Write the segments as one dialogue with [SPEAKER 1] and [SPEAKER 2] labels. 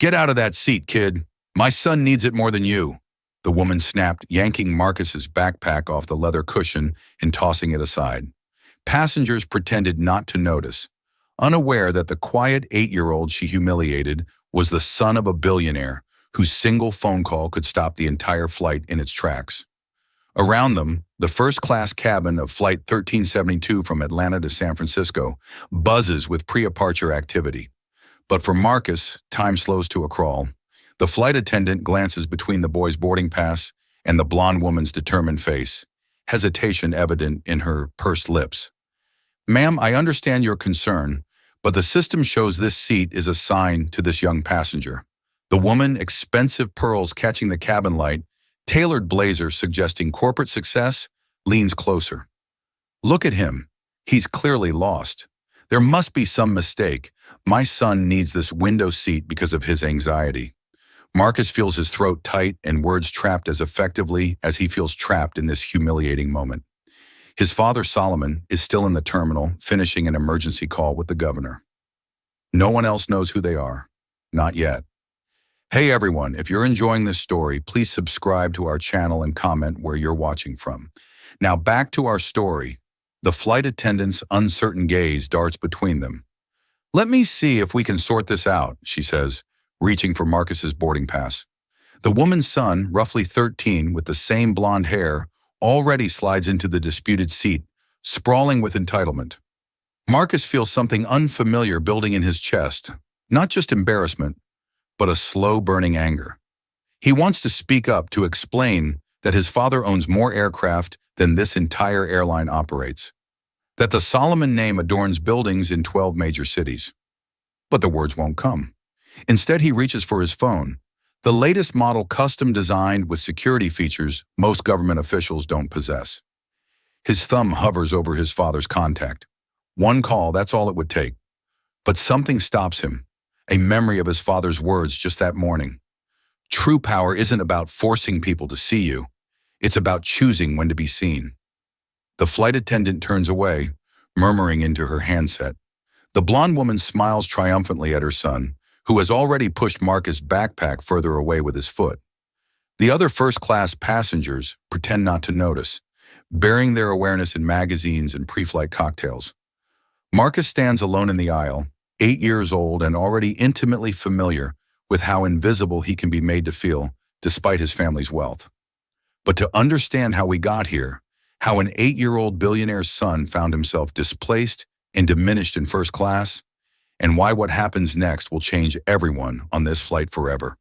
[SPEAKER 1] Get out of that seat, kid. My son needs it more than you. The woman snapped, yanking Marcus's backpack off the leather cushion and tossing it aside. Passengers pretended not to notice, unaware that the quiet 8-year-old she humiliated was the son of a billionaire whose single phone call could stop the entire flight in its tracks. Around them, the first-class cabin of Flight 1372 from Atlanta to San Francisco buzzes with pre-departure activity. But for Marcus, time slows to a crawl. The flight attendant glances between the boy's boarding pass and the blonde woman's determined face, hesitation evident in her pursed lips. "Ma'am, I understand your concern, but the system shows this seat is assigned to this young passenger." The woman, expensive pearls catching the cabin light, tailored blazer suggesting corporate success, leans closer. "Look at him. He's clearly lost. There must be some mistake. My son needs this window seat because of his anxiety." Marcus feels his throat tight and words trapped as effectively as he feels trapped in this humiliating moment. His father, Solomon, is still in the terminal, finishing an emergency call with the governor. No one else knows who they are. Not yet. Hey everyone, if you're enjoying this story, please subscribe to our channel and comment where you're watching from. Now back to our story. The flight attendant's uncertain gaze darts between them. "Let me see if we can sort this out," she says, reaching for Marcus's boarding pass. The woman's son, roughly 13, with the same blonde hair, already slides into the disputed seat, sprawling with entitlement. Marcus feels something unfamiliar building in his chest, not just embarrassment, but a slow-burning anger. He wants to speak up to explain that his father owns more aircraft than this entire airline operates, that the Solomon name adorns buildings in 12 major cities. But the words won't come. Instead, he reaches for his phone, the latest model custom-designed with security features most government officials don't possess. His thumb hovers over his father's contact. One call, that's all it would take. But something stops him. A memory of his father's words just that morning. True power isn't about forcing people to see you. It's about choosing when to be seen. The flight attendant turns away, murmuring into her handset. The blonde woman smiles triumphantly at her son, who has already pushed Marcus' backpack further away with his foot. The other first-class passengers pretend not to notice, burying their awareness in magazines and pre-flight cocktails. Marcus stands alone in the aisle, 8 years old and already intimately familiar with how invisible he can be made to feel despite his family's wealth. But to understand how we got here, how an 8-year-old billionaire's son found himself displaced and diminished in first class, and why what happens next will change everyone on this flight forever,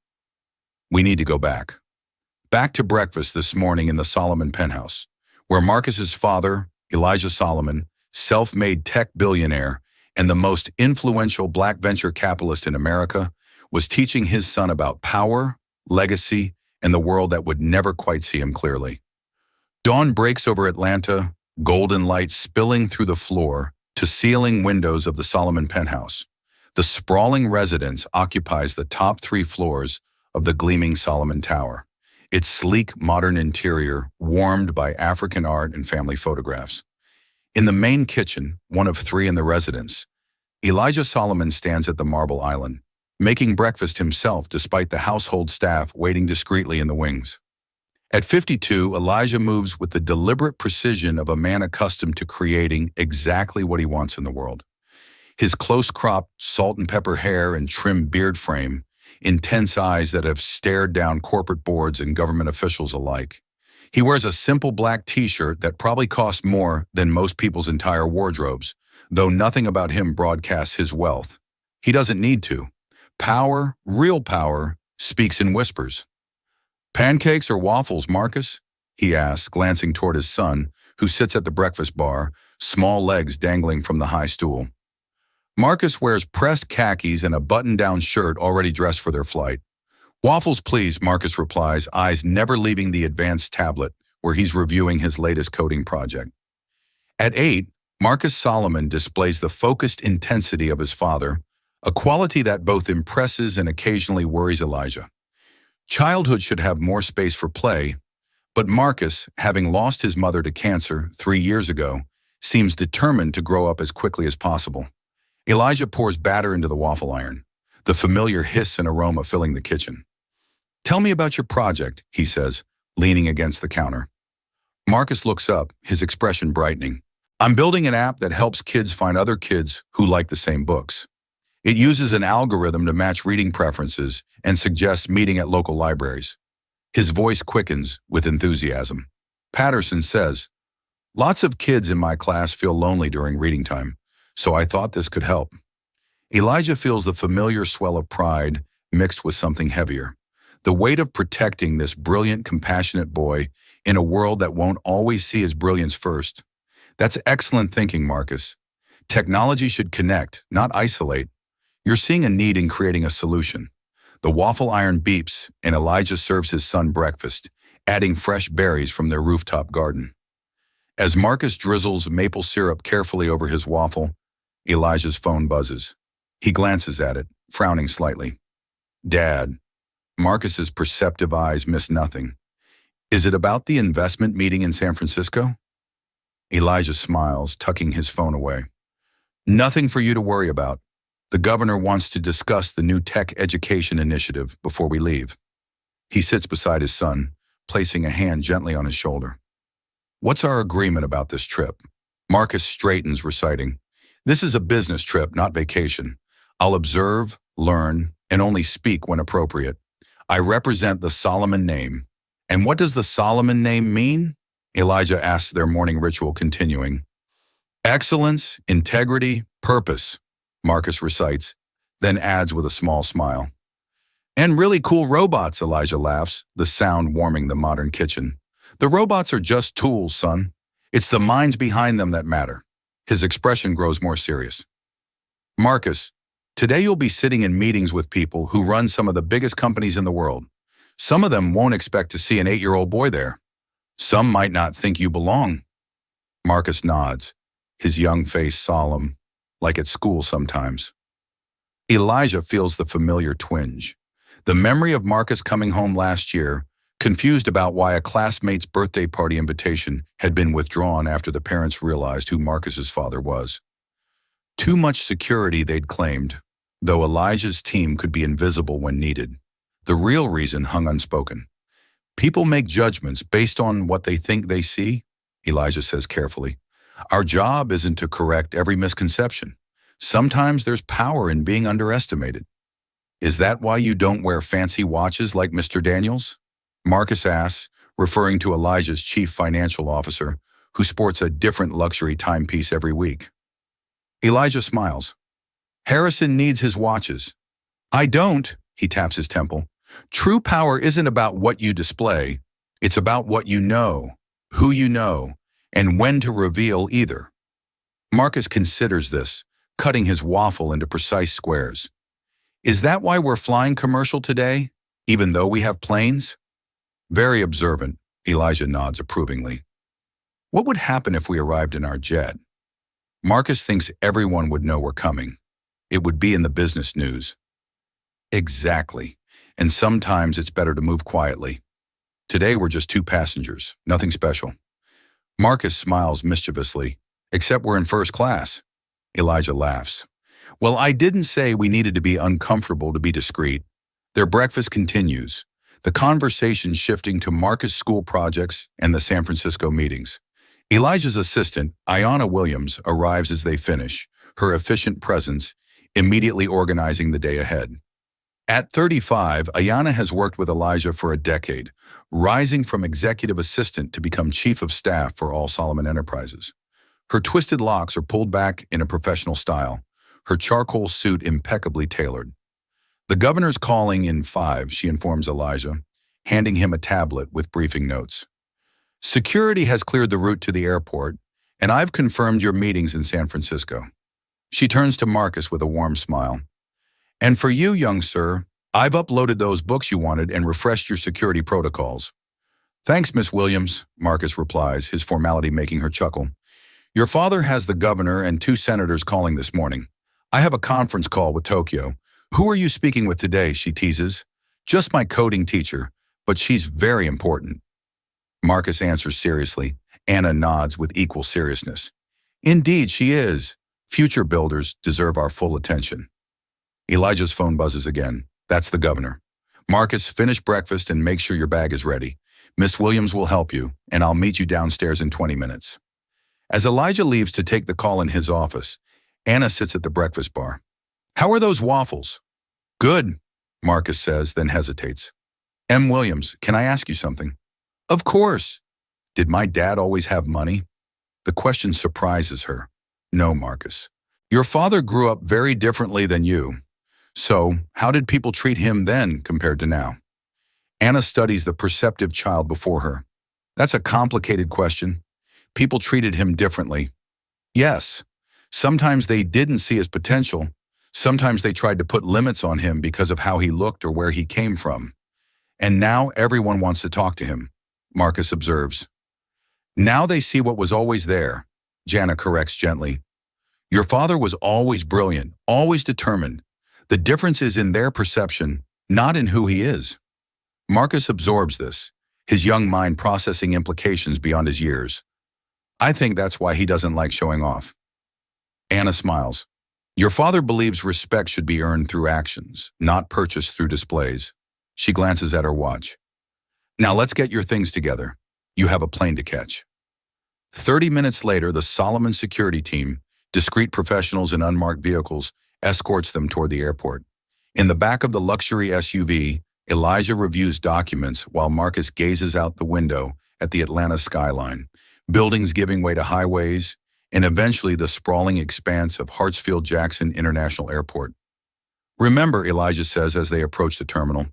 [SPEAKER 1] we need to go back. Back to breakfast this morning in the Solomon penthouse, where Marcus's father, Elijah Solomon, self-made tech billionaire, and the most influential black venture capitalist in America, was teaching his son about power, legacy, and the world that would never quite see him clearly. Dawn breaks over Atlanta, golden light spilling through the floor to ceiling windows of the Solomon penthouse. The sprawling residence occupies the top 3 floors of the gleaming Solomon Tower, its sleek modern interior warmed by African art and family photographs. In the main kitchen, one of 3 in the residence, Elijah Solomon stands at the marble island, making breakfast himself despite the household staff waiting discreetly in the wings. At 52, Elijah moves with the deliberate precision of a man accustomed to creating exactly what he wants in the world. His close-cropped, salt-and-pepper hair and trim beard frame, intense eyes that have stared down corporate boards and government officials alike. He wears a simple black t-shirt that probably costs more than most people's entire wardrobes, though nothing about him broadcasts his wealth. He doesn't need to. Power, real power, speaks in whispers. "Pancakes or waffles, Marcus?" he asks, glancing toward his son, who sits at the breakfast bar, small legs dangling from the high stool. Marcus wears pressed khakis and a button-down shirt already dressed for their flight. "Waffles, please," Marcus replies, eyes never leaving the advanced tablet where he's reviewing his latest coding project. At 8, Marcus Solomon displays the focused intensity of his father, a quality that both impresses and occasionally worries Elijah. Childhood should have more space for play, but Marcus, having lost his mother to cancer 3 years ago, seems determined to grow up as quickly as possible. Elijah pours batter into the waffle iron. the familiar hiss and aroma filling the kitchen. "Tell me about your project," he says, leaning against the counter. Marcus looks up, his expression brightening. "I'm building an app that helps kids find other kids who like the same books. It uses an algorithm to match reading preferences and suggests meeting at local libraries." His voice quickens with enthusiasm. Patterson says, "Lots of kids in my class feel lonely during reading time, so I thought this could help." Elijah feels the familiar swell of pride mixed with something heavier. The weight of protecting this brilliant, compassionate boy in a world that won't always see his brilliance first. That's excellent thinking, Marcus. Technology should connect, not isolate. You're seeing a need in creating a solution. The waffle iron beeps, and Elijah serves his son breakfast, adding fresh berries from their rooftop garden. As Marcus drizzles maple syrup carefully over his waffle, Elijah's phone buzzes. He glances at it, frowning slightly. "Dad." Marcus's perceptive eyes miss nothing. "Is it about the investment meeting in San Francisco?" Elijah smiles, tucking his phone away. "Nothing for you to worry about. The governor wants to discuss the new tech education initiative before we leave." He sits beside his son, placing a hand gently on his shoulder. "What's our agreement about this trip?" Marcus straightens, reciting, "This is a business trip, not vacation. I'll observe, learn, and only speak when appropriate. I represent the Solomon name." "And what does the Solomon name mean?" Elijah asks, their morning ritual continuing. "Excellence, integrity, purpose," Marcus recites, then adds with a small smile. "And really cool robots," Elijah laughs, the sound warming the modern kitchen. "The robots are just tools, son. It's the minds behind them that matter." His expression grows more serious. "Marcus, today you'll be sitting in meetings with people who run some of the biggest companies in the world. Some of them won't expect to see an 8-year-old boy there. Some might not think you belong." Marcus nods, his young face solemn, like at school sometimes. Elijah feels the familiar twinge. The memory of Marcus coming home last year, confused about why a classmate's birthday party invitation had been withdrawn after the parents realized who Marcus's father was. Too much security, they'd claimed, though Elijah's team could be invisible when needed. The real reason hung unspoken. "People make judgments based on what they think they see," Elijah says carefully. "Our job isn't to correct every misconception. Sometimes there's power in being underestimated." "Is that why you don't wear fancy watches like Mr. Daniels?" Marcus asks, referring to Elijah's chief financial officer, who sports a different luxury timepiece every week. Elijah smiles. "Harrison needs his watches. I don't," he taps his temple. "True power isn't about what you display. It's about what you know, who you know, and when to reveal either." Marcus considers this, cutting his waffle into precise squares. "Is that why we're flying commercial today, even though we have planes?" "Very observant," Elijah nods approvingly. "What would happen if we arrived in our jet?" Marcus thinks everyone would know we're coming. It would be in the business news. Exactly. And sometimes it's better to move quietly. Today we're just 2 passengers, nothing special. Marcus smiles mischievously. "Except we're in first class." Elijah laughs. "Well, I didn't say we needed to be uncomfortable to be discreet." Their breakfast continues, the conversation shifting to Marcus' school projects and the San Francisco meetings. Elijah's assistant, Ayanna Williams, arrives as they finish, her efficient presence immediately organizing the day ahead. At 35, Ayanna has worked with Elijah for a decade, rising from executive assistant to become chief of staff for all Solomon Enterprises. Her twisted locks are pulled back in a professional style, her charcoal suit impeccably tailored. "The governor's calling in 5, she informs Elijah, handing him a tablet with briefing notes. "Security has cleared the route to the airport, and I've confirmed your meetings in San Francisco." She turns to Marcus with a warm smile. "And for you, young sir, I've uploaded those books you wanted and refreshed your security protocols." "Thanks, Miss Williams," Marcus replies, his formality making her chuckle. "Your father has the governor and 2 senators calling this morning. I have a conference call with Tokyo. Who are you speaking with today?" she teases. "Just my coding teacher, but she's very important." Marcus answers seriously. Anna nods with equal seriousness. "Indeed, she is. Future builders deserve our full attention." Elijah's phone buzzes again. That's the governor. Marcus, finish breakfast and make sure your bag is ready. Miss Williams will help you, and I'll meet you downstairs in 20 minutes. As Elijah leaves to take the call in his office, Anna sits at the breakfast bar. How are those waffles? Good, Marcus says, then hesitates. M. Williams, can I ask you something? Of course. Did my dad always have money? The question surprises her. No, Marcus. Your father grew up very differently than you. So, how did people treat him then compared to now? Anna studies the perceptive child before her. That's a complicated question. People treated him differently. Yes, sometimes they didn't see his potential. Sometimes they tried to put limits on him because of how he looked or where he came from. And now everyone wants to talk to him, Marcus observes. Now they see what was always there, Jana corrects gently. Your father was always brilliant, always determined. The difference is in their perception, not in who he is. Marcus absorbs this, his young mind processing implications beyond his years. I think that's why he doesn't like showing off. Anna smiles. Your father believes respect should be earned through actions, not purchased through displays. She glances at her watch. Now let's get your things together. You have a plane to catch. 30 minutes later, the Solomon security team, discreet professionals in unmarked vehicles, escorts them toward the airport. In the back of the luxury SUV, Elijah reviews documents while Marcus gazes out the window at the Atlanta skyline, buildings giving way to highways, and eventually the sprawling expanse of Hartsfield-Jackson International Airport. Remember, Elijah says as they approach the terminal,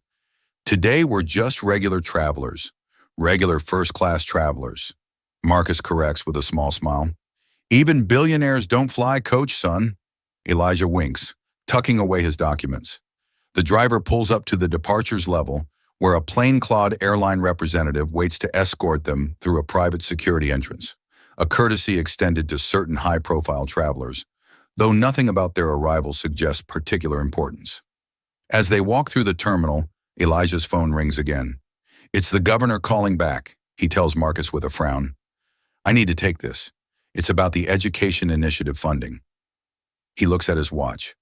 [SPEAKER 1] today we're just regular travelers, regular first-class travelers. Marcus corrects with a small smile. Even billionaires don't fly coach, son. Elijah winks, tucking away his documents. The driver pulls up to the departures level, where a plainclothed airline representative waits to escort them through a private security entrance, a courtesy extended to certain high-profile travelers, though nothing about their arrival suggests particular importance. As they walk through the terminal, Elijah's phone rings again. It's the governor calling back, he tells Marcus with a frown. I need to take this. It's about the Education Initiative funding. He looks at his watch.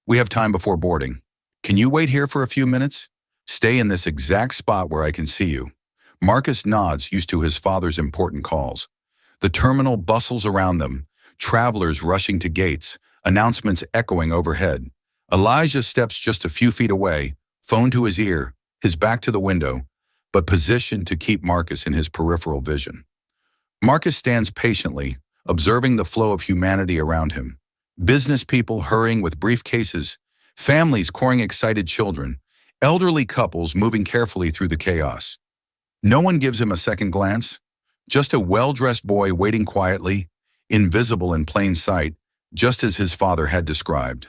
[SPEAKER 1] We have time before boarding. Can you wait here for a few minutes? Stay in this exact spot where I can see you. Marcus nods, used to his father's important calls. The terminal bustles around them, travelers rushing to gates, announcements echoing overhead. Elijah steps just a few feet away, phone to his ear, his back to the window, but positioned to keep Marcus in his peripheral vision. Marcus stands patiently, observing the flow of humanity around him. Business people hurrying with briefcases, families courting excited children, elderly couples moving carefully through the chaos. No one gives him a second glance, just a well-dressed boy waiting quietly, invisible in plain sight, just as his father had described.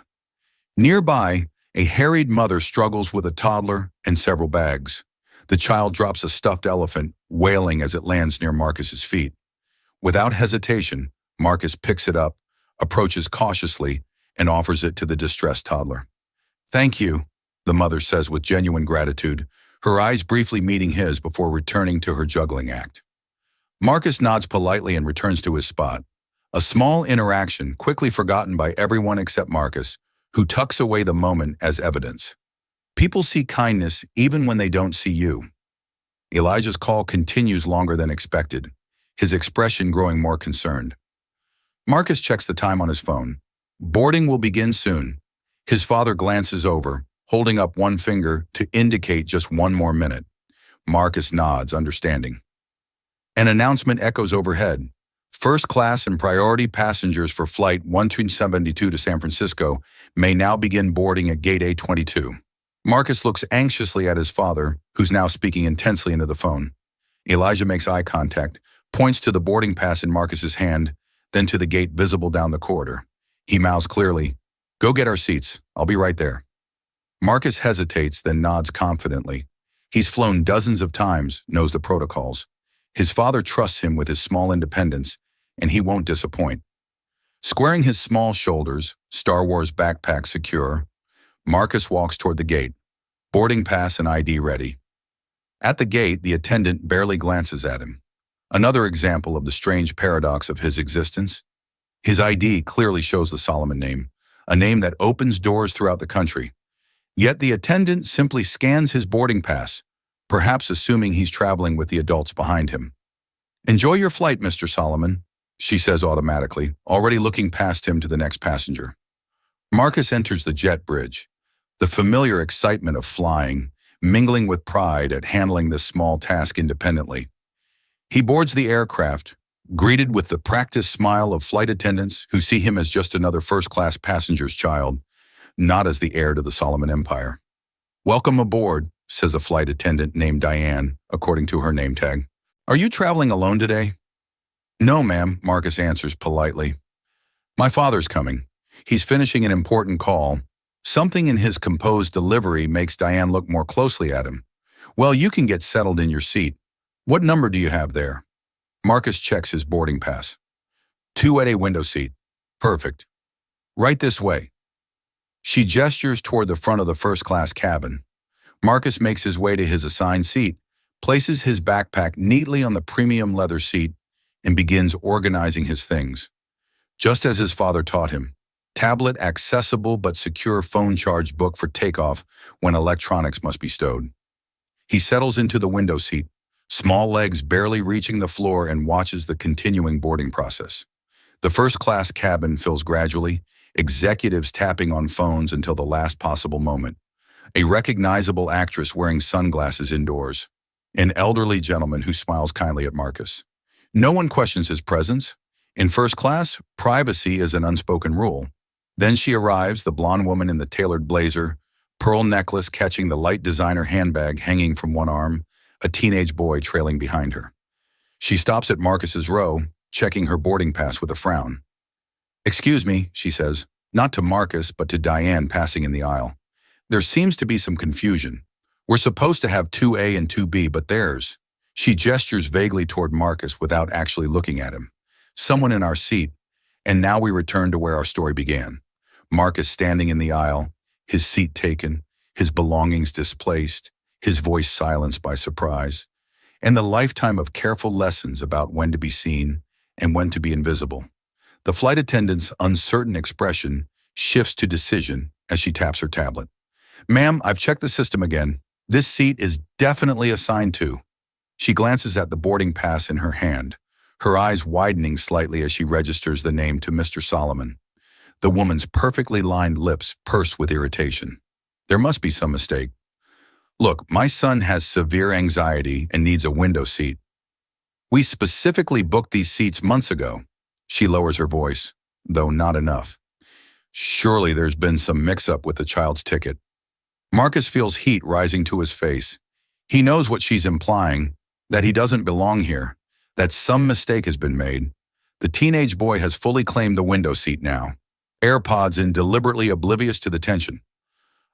[SPEAKER 1] Nearby, a harried mother struggles with a toddler and several bags. The child drops a stuffed elephant, wailing as it lands near Marcus's feet. Without hesitation, Marcus picks it up, approaches cautiously, and offers it to the distressed toddler. Thank you, the mother says with genuine gratitude, her eyes briefly meeting his before returning to her juggling act. Marcus nods politely and returns to his spot. A small interaction quickly forgotten by everyone except Marcus, who tucks away the moment as evidence. People see kindness even when they don't see you. Elijah's call continues longer than expected, his expression growing more concerned. Marcus checks the time on his phone. Boarding will begin soon. His father glances over, holding up one finger to indicate just one more minute. Marcus nods, understanding. An announcement echoes overhead. First class and priority passengers for Flight 1372 to San Francisco may now begin boarding at Gate A22. Marcus looks anxiously at his father, who's now speaking intensely into the phone. Elijah makes eye contact, points to the boarding pass in Marcus's hand, then to the gate visible down the corridor. He mouths clearly, "Go get our seats. I'll be right there." Marcus hesitates, then nods confidently. He's flown dozens of times, knows the protocols. His father trusts him with his small independence, and he won't disappoint. Squaring his small shoulders, Star Wars backpack secure, Marcus walks toward the gate, boarding pass and ID ready. At the gate, the attendant barely glances at him. Another example of the strange paradox of his existence. His ID clearly shows the Solomon name, a name that opens doors throughout the country. Yet the attendant simply scans his boarding pass, perhaps assuming he's traveling with the adults behind him. "Enjoy your flight, Mr. Solomon," she says automatically, already looking past him to the next passenger. Marcus enters the jet bridge, the familiar excitement of flying, mingling with pride at handling this small task independently. He boards the aircraft, greeted with the practiced smile of flight attendants who see him as just another first-class passenger's child, not as the heir to the Solomon Empire. "Welcome aboard," says a flight attendant named Diane, according to her name tag. "Are you traveling alone today?" "No, ma'am," Marcus answers politely. "My father's coming. He's finishing an important call." Something in his composed delivery makes Diane look more closely at him. "Well, you can get settled in your seat. What number do you have there?" Marcus checks his boarding pass. 2A window seat. "Perfect. Right this way." She gestures toward the front of the first-class cabin. Marcus makes his way to his assigned seat, places his backpack neatly on the premium leather seat, and begins organizing his things. Just as his father taught him, tablet accessible but secure phone charge book for takeoff when electronics must be stowed. He settles into the window seat, small legs barely reaching the floor, and watches the continuing boarding process. The first-class cabin fills gradually, executives tapping on phones until the last possible moment. A recognizable actress wearing sunglasses indoors. An elderly gentleman who smiles kindly at Marcus. No one questions his presence. In first class, privacy is an unspoken rule. Then she arrives, the blonde woman in the tailored blazer, pearl necklace catching the light designer handbag hanging from one arm, a teenage boy trailing behind her. She stops at Marcus's row, checking her boarding pass with a frown. "Excuse me," she says, not to Marcus, but to Diane passing in the aisle. "There seems to be some confusion. We're supposed to have 2A and 2B, but there's..." She gestures vaguely toward Marcus without actually looking at him. "Someone in our seat." And now we return to where our story began. Marcus standing in the aisle, his seat taken, his belongings displaced, his voice silenced by surprise, and the lifetime of careful lessons about when to be seen and when to be invisible. The flight attendant's uncertain expression shifts to decision as she taps her tablet. "Ma'am, I've checked the system again. This seat is definitely assigned to..." She glances at the boarding pass in her hand, her eyes widening slightly as she registers the name to Mr. Solomon. The woman's perfectly lined lips pursed with irritation. There must be some mistake. "Look, my son has severe anxiety and needs a window seat. We specifically booked these seats months ago." She lowers her voice, though not enough. Surely there's been some mix-up with the child's ticket. Marcus feels heat rising to his face. He knows what she's implying, that he doesn't belong here, that some mistake has been made. The teenage boy has fully claimed the window seat now, AirPods in, deliberately oblivious to the tension.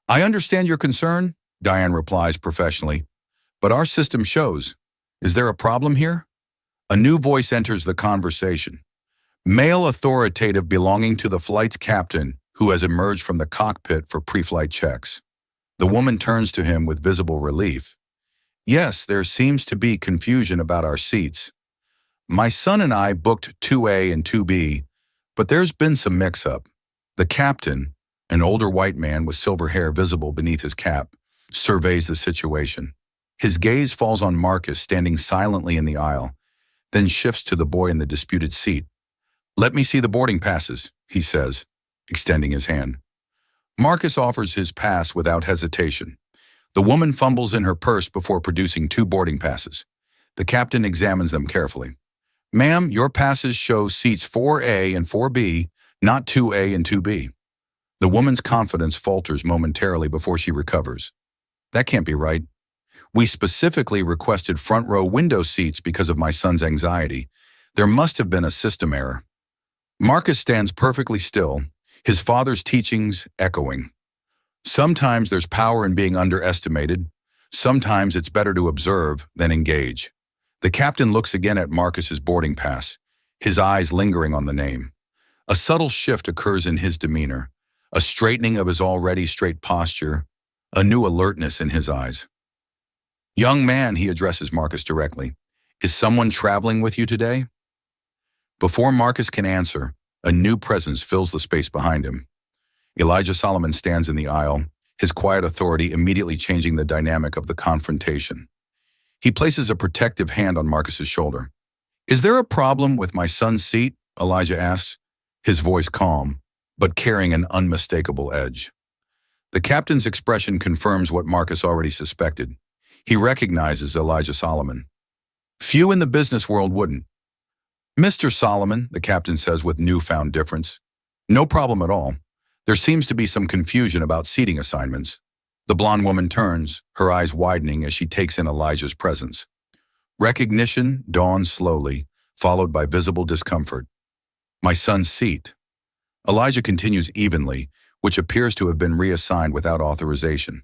[SPEAKER 1] "I understand your concern," Diane replies professionally, "but our system shows. Is there a problem here?" A new voice enters the conversation. Male authoritative belonging to the flight's captain, who has emerged from the cockpit for pre-flight checks. The woman turns to him with visible relief. "Yes, there seems to be confusion about our seats. My son and I booked 2A and 2B, but there's been some mix-up." The captain, an older white man with silver hair visible beneath his cap, surveys the situation. His gaze falls on Marcus standing silently in the aisle, then shifts to the boy in the disputed seat. "Let me see the boarding passes," he says, extending his hand. Marcus offers his pass without hesitation. The woman fumbles in her purse before producing 2 boarding passes. The captain examines them carefully. "Ma'am, your passes show seats 4A and 4B, not 2A and 2B. The woman's confidence falters momentarily before she recovers. "That can't be right. We specifically requested front row window seats because of my son's anxiety. There must have been a system error." Marcus stands perfectly still, his father's teachings echoing. Sometimes there's power in being underestimated. Sometimes it's better to observe than engage. The captain looks again at Marcus's boarding pass, his eyes lingering on the name. A subtle shift occurs in his demeanor, a straightening of his already straight posture, a new alertness in his eyes. "Young man," he addresses Marcus directly, "is someone traveling with you today?" Before Marcus can answer, a new presence fills the space behind him. Elijah Solomon stands in the aisle, his quiet authority immediately changing the dynamic of the confrontation. He places a protective hand on Marcus's shoulder. "Is there a problem with my son's seat?" Elijah asks, his voice calm, but carrying an unmistakable edge. The captain's expression confirms what Marcus already suspected. He recognizes Elijah Solomon. Few in the business world wouldn't. "Mr. Solomon," the captain says with newfound difference. "No problem at all. There seems to be some confusion about seating assignments." The blonde woman turns, her eyes widening as she takes in Elijah's presence. Recognition dawns slowly, followed by visible discomfort. "My son's seat." Elijah continues evenly, which appears to have been reassigned without authorization.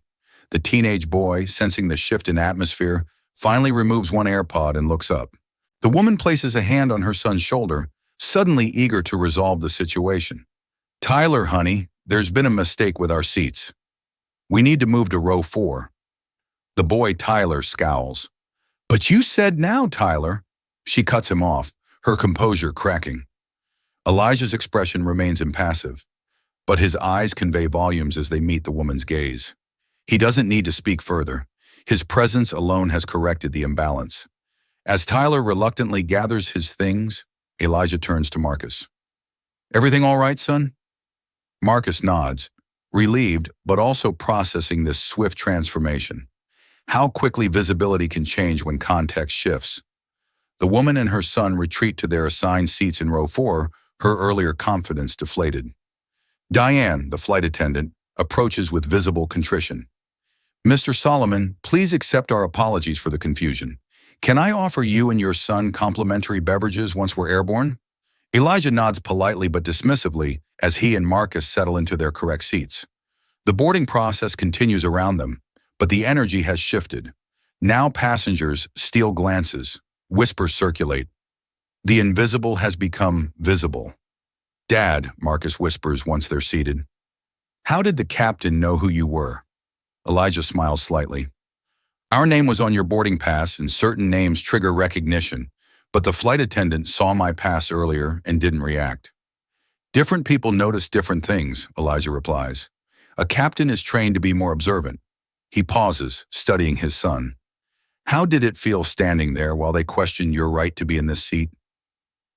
[SPEAKER 1] The teenage boy, sensing the shift in atmosphere, finally removes one AirPod and looks up. The woman places a hand on her son's shoulder, suddenly eager to resolve the situation. "Tyler, honey, there's been a mistake with our seats. We need to move to row 4. The boy, Tyler, scowls. "But you said now, Tyler." She cuts him off, her composure cracking. Elijah's expression remains impassive, but his eyes convey volumes as they meet the woman's gaze. He doesn't need to speak further. His presence alone has corrected the imbalance. As Tyler reluctantly gathers his things, Elijah turns to Marcus. "Everything all right, son?" Marcus nods, relieved but also processing this swift transformation. How quickly visibility can change when context shifts. The woman and her son retreat to their assigned seats in row 4, her earlier confidence deflated. Diane, the flight attendant, approaches with visible contrition. "Mr. Solomon, please accept our apologies for the confusion. Can I offer you and your son complimentary beverages once we're airborne?" Elijah nods politely but dismissively as he and Marcus settle into their correct seats. The boarding process continues around them, but the energy has shifted. Now passengers steal glances, whispers circulate. The invisible has become visible. "Dad," Marcus whispers once they're seated. "How did the captain know who you were?" Elijah smiles slightly. "Our name was on your boarding pass and certain names trigger recognition, but the flight attendant saw my pass earlier and didn't react." "Different people notice different things," Elijah replies. "A captain is trained to be more observant." He pauses, studying his son. "How did it feel standing there while they questioned your right to be in this seat?"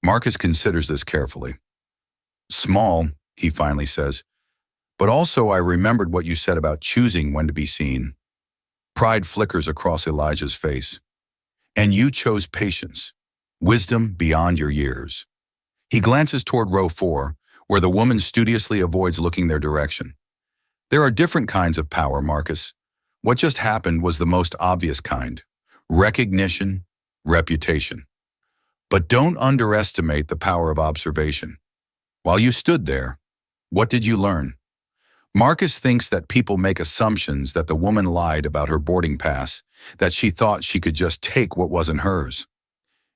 [SPEAKER 1] Marcus considers this carefully. "Small," he finally says, "but also I remembered what you said about choosing when to be seen." Pride flickers across Elijah's face. "And you chose patience, wisdom beyond your years." He glances toward row 4, where the woman studiously avoids looking their direction. "There are different kinds of power, Marcus. What just happened was the most obvious kind. Recognition, reputation. But don't underestimate the power of observation. While you stood there, what did you learn?" Marcus thinks that people make assumptions that the woman lied about her boarding pass, that she thought she could just take what wasn't hers.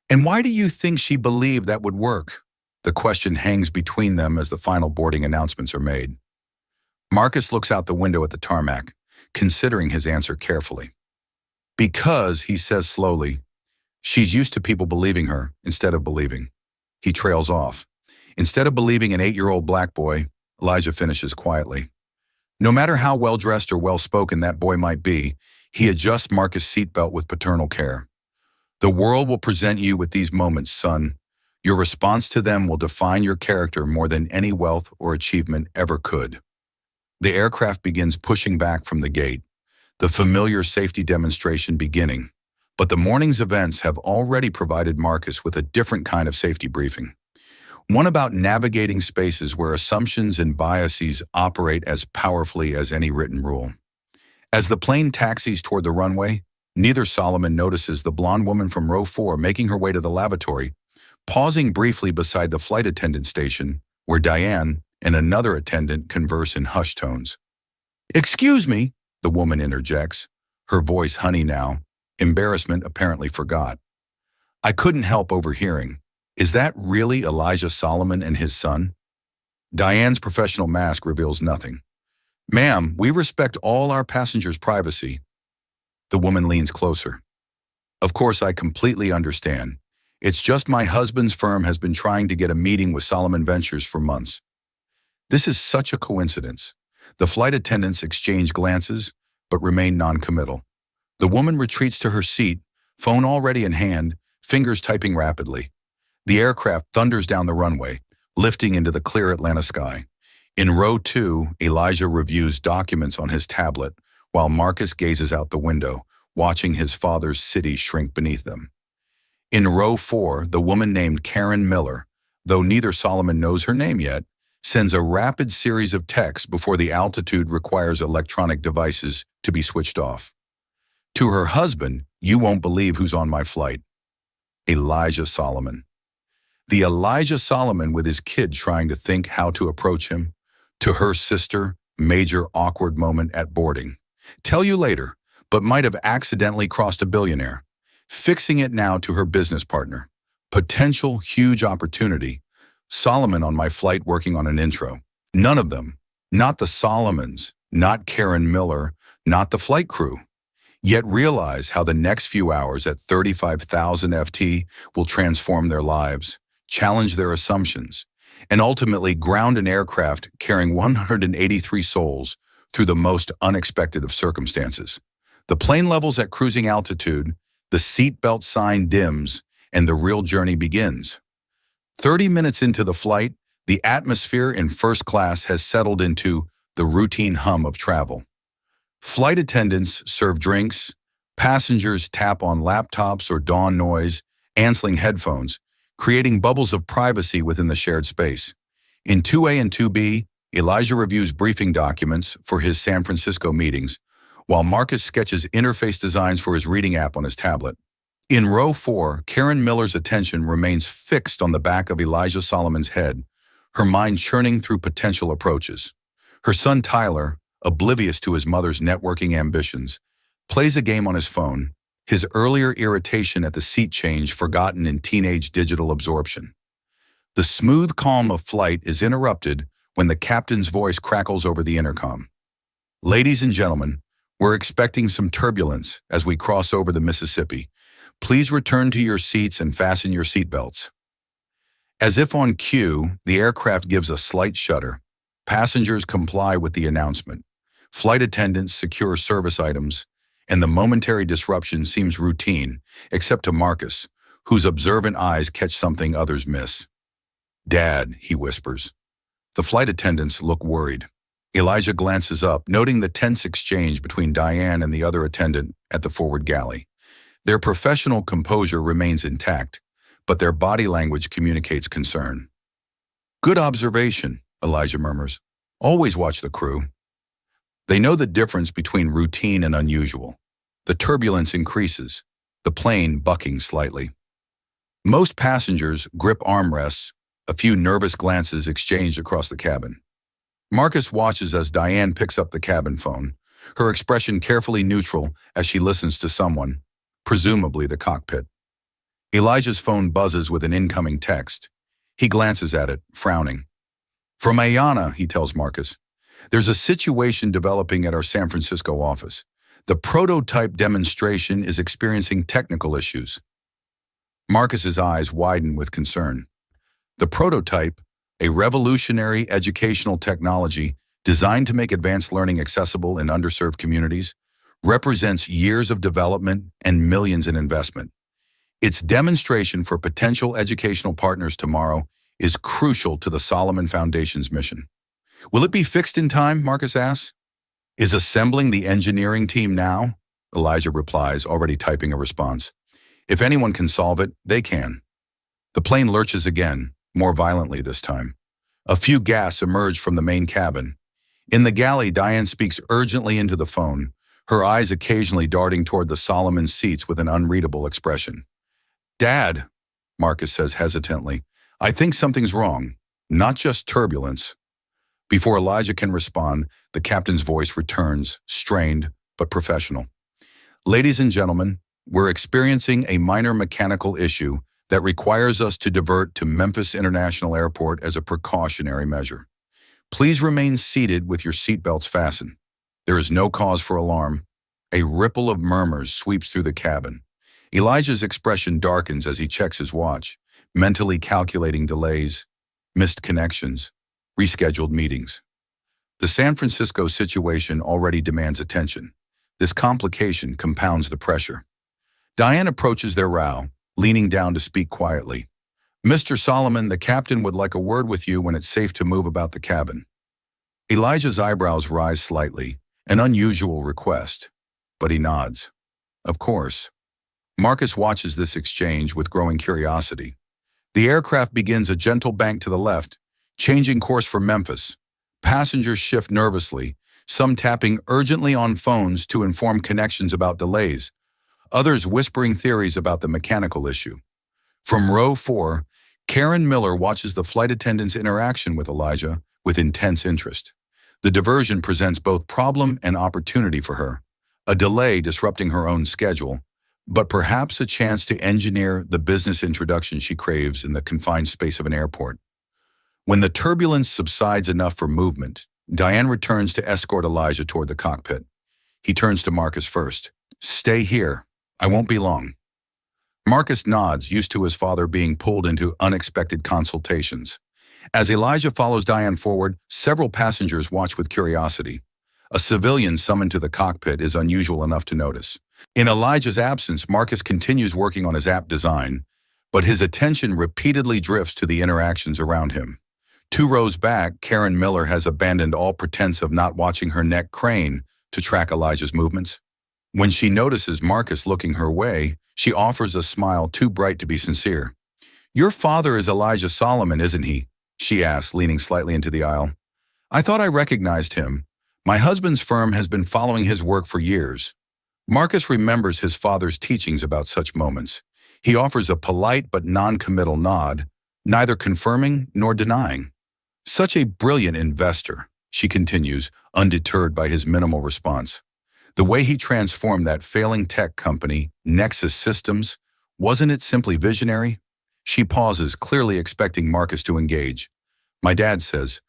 [SPEAKER 1] "And why do you think she believed that would work?" The question hangs between them as the final boarding announcements are made. Marcus looks out the window at the tarmac, considering his answer carefully. "Because," he says slowly, "she's used to people believing her instead of believing." He trails off. Instead of believing an 8-year-old black boy, Elijah finishes quietly. No matter how well-dressed or well-spoken that boy might be, he adjusts Marcus' seatbelt with paternal care. "The world will present you with these moments, son. Your response to them will define your character more than any wealth or achievement ever could." The aircraft begins pushing back from the gate, the familiar safety demonstration beginning. But the morning's events have already provided Marcus with a different kind of safety briefing. One about navigating spaces where assumptions and biases operate as powerfully as any written rule. As the plane taxis toward the runway, neither Solomon notices the blonde woman from row 4 making her way to the lavatory, pausing briefly beside the flight attendant station, where Diane and another attendant converse in hushed tones. "Excuse me," the woman interjects, her voice honey now, embarrassment apparently forgot. "I couldn't help overhearing. Is that really Elijah Solomon and his son?" Diane's professional mask reveals nothing. "Ma'am, we respect all our passengers' privacy." The woman leans closer. "Of course, I completely understand. It's just my husband's firm has been trying to get a meeting with Solomon Ventures for months." This is such a coincidence. The flight attendants exchange glances, but remain noncommittal. The woman retreats to her seat, phone already in hand, fingers typing rapidly. The aircraft thunders down the runway, lifting into the clear Atlanta sky. In row 2, Elijah reviews documents on his tablet, while Marcus gazes out the window, watching his father's city shrink beneath them. In row 4, the woman named Karen Miller, though neither Solomon knows her name yet, sends a rapid series of texts before the altitude requires electronic devices to be switched off. To her husband, "You won't believe who's on my flight." Elijah Solomon. The Elijah Solomon with his kid trying to think how to approach him. To her sister, major awkward moment at boarding. Tell you later, but might have accidentally crossed a billionaire. Fixing it now to her business partner. Potential huge opportunity. Solomon on my flight working on an intro. None of them. Not the Solomons. Not Karen Miller. Not the flight crew. Yet realize how the next few hours at 35,000 FT will transform their lives, challenge their assumptions, and ultimately ground an aircraft carrying 183 souls through the most unexpected of circumstances. The plane levels at cruising altitude, the seatbelt sign dims, and the real journey begins. 30 minutes into the flight, the atmosphere in first class has settled into the routine hum of travel. Flight attendants serve drinks, passengers tap on laptops or dawn noise, answering headphones, creating bubbles of privacy within the shared space. In 2A and 2B, Elijah reviews briefing documents for his San Francisco meetings, while Marcus sketches interface designs for his reading app on his tablet. In row 4, Karen Miller's attention remains fixed on the back of Elijah Solomon's head, her mind churning through potential approaches. Her son Tyler, oblivious to his mother's networking ambitions, plays a game on his phone, his earlier irritation at the seat change forgotten in teenage digital absorption. The smooth calm of flight is interrupted when the captain's voice crackles over the intercom. "Ladies and gentlemen, we're expecting some turbulence as we cross over the Mississippi. Please return to your seats and fasten your seatbelts." As if on cue, the aircraft gives a slight shudder. Passengers comply with the announcement. Flight attendants secure service items, and the momentary disruption seems routine, except to Marcus, whose observant eyes catch something others miss. "Dad," he whispers. The flight attendants look worried. Elijah glances up, noting the tense exchange between Diane and the other attendant at the forward galley. Their professional composure remains intact, but their body language communicates concern. "Good observation," Elijah murmurs. "Always watch the crew." They know the difference between routine and unusual. The turbulence increases, the plane bucking slightly. Most passengers grip armrests, a few nervous glances exchanged across the cabin. Marcus watches as Diane picks up the cabin phone, her expression carefully neutral as she listens to someone, presumably the cockpit. Elijah's phone buzzes with an incoming text. He glances at it, frowning. "From Ayana," he tells Marcus. "There's a situation developing at our San Francisco office. The prototype demonstration is experiencing technical issues." Marcus's eyes widen with concern. The prototype, a revolutionary educational technology designed to make advanced learning accessible in underserved communities, represents years of development and millions in investment. Its demonstration for potential educational partners tomorrow is crucial to the Solomon Foundation's mission. "Will it be fixed in time?" Marcus asks. "Is assembling the engineering team now?" Elijah replies, already typing a response. "If anyone can solve it, they can." The plane lurches again, more violently this time. A few gasps emerge from the main cabin. In the galley, Diane speaks urgently into the phone, her eyes occasionally darting toward the Solomon seats with an unreadable expression. "Dad," Marcus says hesitantly, "I think something's wrong, not just turbulence." Before Elijah can respond, the captain's voice returns, strained but professional. "Ladies and gentlemen, we're experiencing a minor mechanical issue that requires us to divert to Memphis International Airport as a precautionary measure. Please remain seated with your seatbelts fastened. There is no cause for alarm." A ripple of murmurs sweeps through the cabin. Elijah's expression darkens as he checks his watch, mentally calculating delays, missed connections, Rescheduled meetings. The San Francisco situation already demands attention. This complication compounds the pressure. Diane approaches their row, leaning down to speak quietly. "Mr. Solomon, the captain would like a word with you when it's safe to move about the cabin." Elijah's eyebrows rise slightly, an unusual request, but he nods. Of course. Marcus watches this exchange with growing curiosity. The aircraft begins a gentle bank to the left, changing course for Memphis. Passengers shift nervously, some tapping urgently on phones to inform connections about delays, others whispering theories about the mechanical issue. From row 4, Karen Miller watches the flight attendant's interaction with Elijah with intense interest. The diversion presents both problem and opportunity for her, a delay disrupting her own schedule, but perhaps a chance to engineer the business introduction she craves in the confined space of an airport. When the turbulence subsides enough for movement, Diane returns to escort Elijah toward the cockpit. He turns to Marcus first. "Stay here. I won't be long." Marcus nods, used to his father being pulled into unexpected consultations. As Elijah follows Diane forward, several passengers watch with curiosity. A civilian summoned to the cockpit is unusual enough to notice. In Elijah's absence, Marcus continues working on his app design, but his attention repeatedly drifts to the interactions around him. 2 rows back, Karen Miller has abandoned all pretense of not watching her neck crane to track Elijah's movements. When she notices Marcus looking her way, she offers a smile too bright to be sincere. "Your father is Elijah Solomon, isn't he?" she asks, leaning slightly into the aisle. "I thought I recognized him. My husband's firm has been following his work for years." Marcus remembers his father's teachings about such moments. He offers a polite but non-committal nod, neither confirming nor denying. "Such a brilliant investor," she continues, undeterred by his minimal response. "The way he transformed that failing tech company, Nexus Systems, wasn't it simply visionary?" She pauses, clearly expecting Marcus to engage. "My dad says,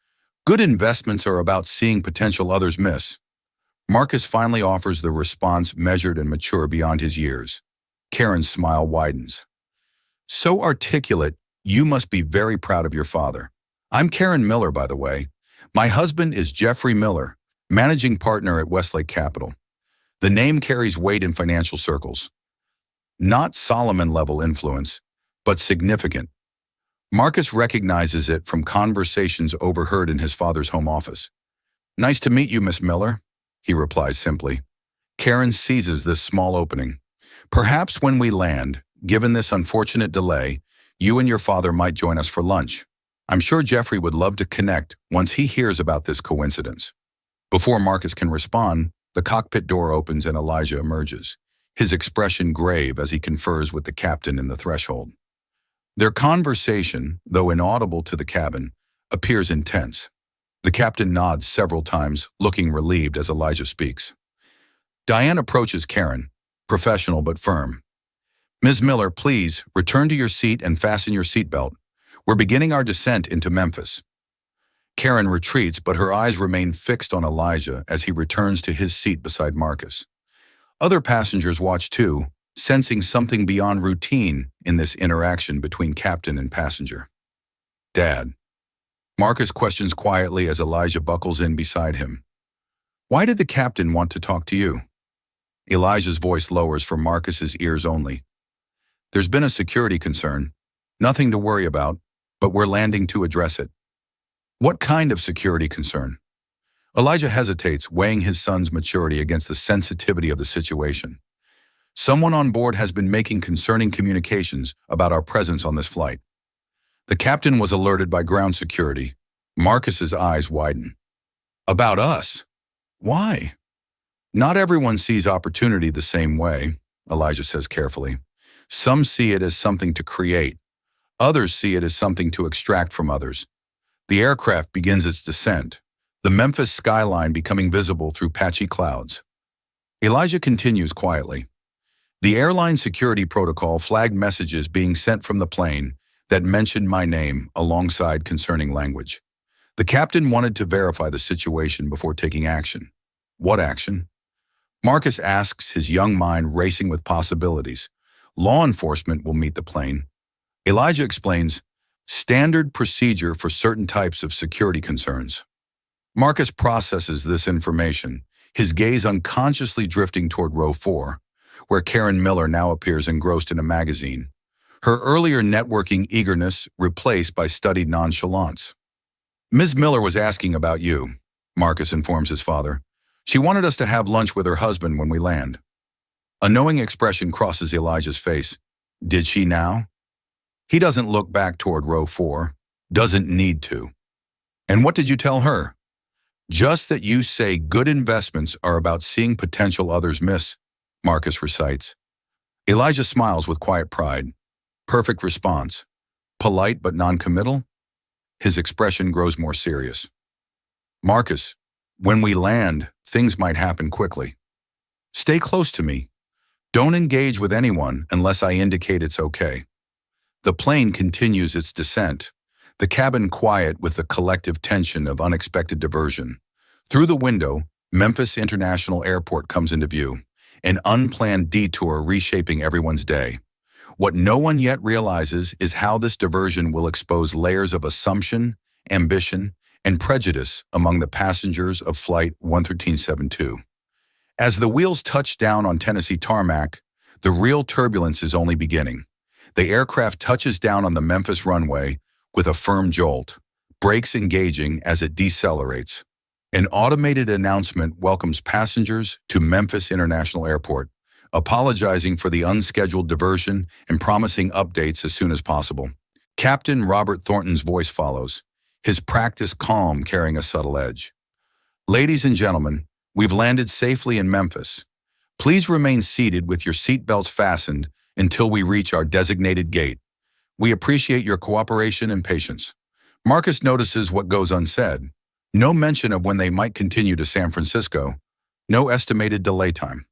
[SPEAKER 1] good investments are about seeing potential others miss." Marcus finally offers the response measured and mature beyond his years. Karen's smile widens. "So articulate, you must be very proud of your father. I'm Karen Miller, by the way. My husband is Jeffrey Miller, managing partner at Westlake Capital. The name carries weight in financial circles. Not Solomon-level influence, but significant." Marcus recognizes it from conversations overheard in his father's home office. "Nice to meet you, Miss Miller," he replies simply. Karen seizes this small opening. "Perhaps when we land, given this unfortunate delay, you and your father might join us for lunch. I'm sure Jeffrey would love to connect once he hears about this coincidence." Before Marcus can respond, the cockpit door opens and Elijah emerges, his expression grave as he confers with the captain in the threshold. Their conversation, though inaudible to the cabin, appears intense. The captain nods several times, looking relieved as Elijah speaks. Diane approaches Karen, professional but firm. "Ms. Miller, please return to your seat and fasten your seatbelt. We're beginning our descent into Memphis." Karen retreats, but her eyes remain fixed on Elijah as he returns to his seat beside Marcus. Other passengers watch too, sensing something beyond routine in this interaction between captain and passenger. "Dad," Marcus questions quietly as Elijah buckles in beside him. "Why did the captain want to talk to you?" Elijah's voice lowers for Marcus's ears only. "There's been a security concern. Nothing to worry about, but we're landing to address it." "What kind of security concern?" Elijah hesitates, weighing his son's maturity against the sensitivity of the situation. "Someone on board has been making concerning communications about our presence on this flight. The captain was alerted by ground security." Marcus's eyes widen. "About us? Why?" "Not everyone sees opportunity the same way," Elijah says carefully. "Some see it as something to create. Others see it as something to extract from others." The aircraft begins its descent, the Memphis skyline becoming visible through patchy clouds. Elijah continues quietly. "The airline security protocol flagged messages being sent from the plane that mentioned my name alongside concerning language. The captain wanted to verify the situation before taking action." "What action?" Marcus asks, his young mind racing with possibilities. "Law enforcement will meet the plane." Elijah explains, Standard procedure for certain types of security concerns. Marcus processes this information, his gaze unconsciously drifting toward row 4, where Karen Miller now appears engrossed in a magazine, her earlier networking eagerness replaced by studied nonchalance. Ms. Miller was asking about you, Marcus informs his father. She wanted us to have lunch with her husband when we land. A knowing expression crosses Elijah's face. Did she now? He doesn't look back toward row 4. Doesn't need to. And what did you tell her? Just that you say good investments are about seeing potential others miss, Marcus recites. Elijah smiles with quiet pride. Perfect response. Polite but non-committal? His expression grows more serious. Marcus, when we land, things might happen quickly. Stay close to me. Don't engage with anyone unless I indicate it's okay. The plane continues its descent, the cabin quiet with the collective tension of unexpected diversion. Through the window, Memphis International Airport comes into view, an unplanned detour reshaping everyone's day. What no one yet realizes is how this diversion will expose layers of assumption, ambition, and prejudice among the passengers of Flight 11372. As the wheels touch down on Tennessee tarmac, the real turbulence is only beginning. The aircraft touches down on the Memphis runway with a firm jolt, brakes engaging as it decelerates. An automated announcement welcomes passengers to Memphis International Airport, apologizing for the unscheduled diversion and promising updates as soon as possible. Captain Robert Thornton's voice follows, his practiced calm carrying a subtle edge. Ladies and gentlemen, we've landed safely in Memphis. Please remain seated with your seatbelts fastened until we reach our designated gate. We appreciate your cooperation and patience. Marcus notices what goes unsaid. No mention of when they might continue to San Francisco. No estimated delay time.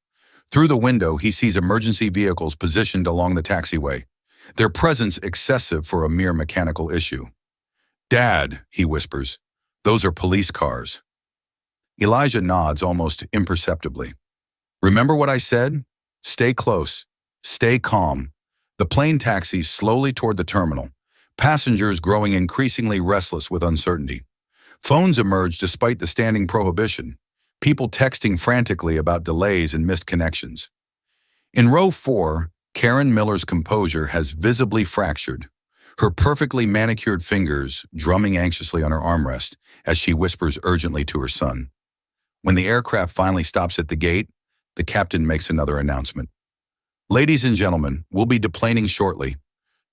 [SPEAKER 1] Through the window, he sees emergency vehicles positioned along the taxiway, their presence excessive for a mere mechanical issue. Dad, he whispers, those are police cars. Elijah nods almost imperceptibly. Remember what I said? Stay close. Stay calm. The plane taxis slowly toward the terminal, passengers growing increasingly restless with uncertainty. Phones emerge despite the standing prohibition, people texting frantically about delays and missed connections. In row 4, Karen Miller's composure has visibly fractured, her perfectly manicured fingers drumming anxiously on her armrest as she whispers urgently to her son. When the aircraft finally stops at the gate, the captain makes another announcement. Ladies and gentlemen, we'll be deplaning shortly.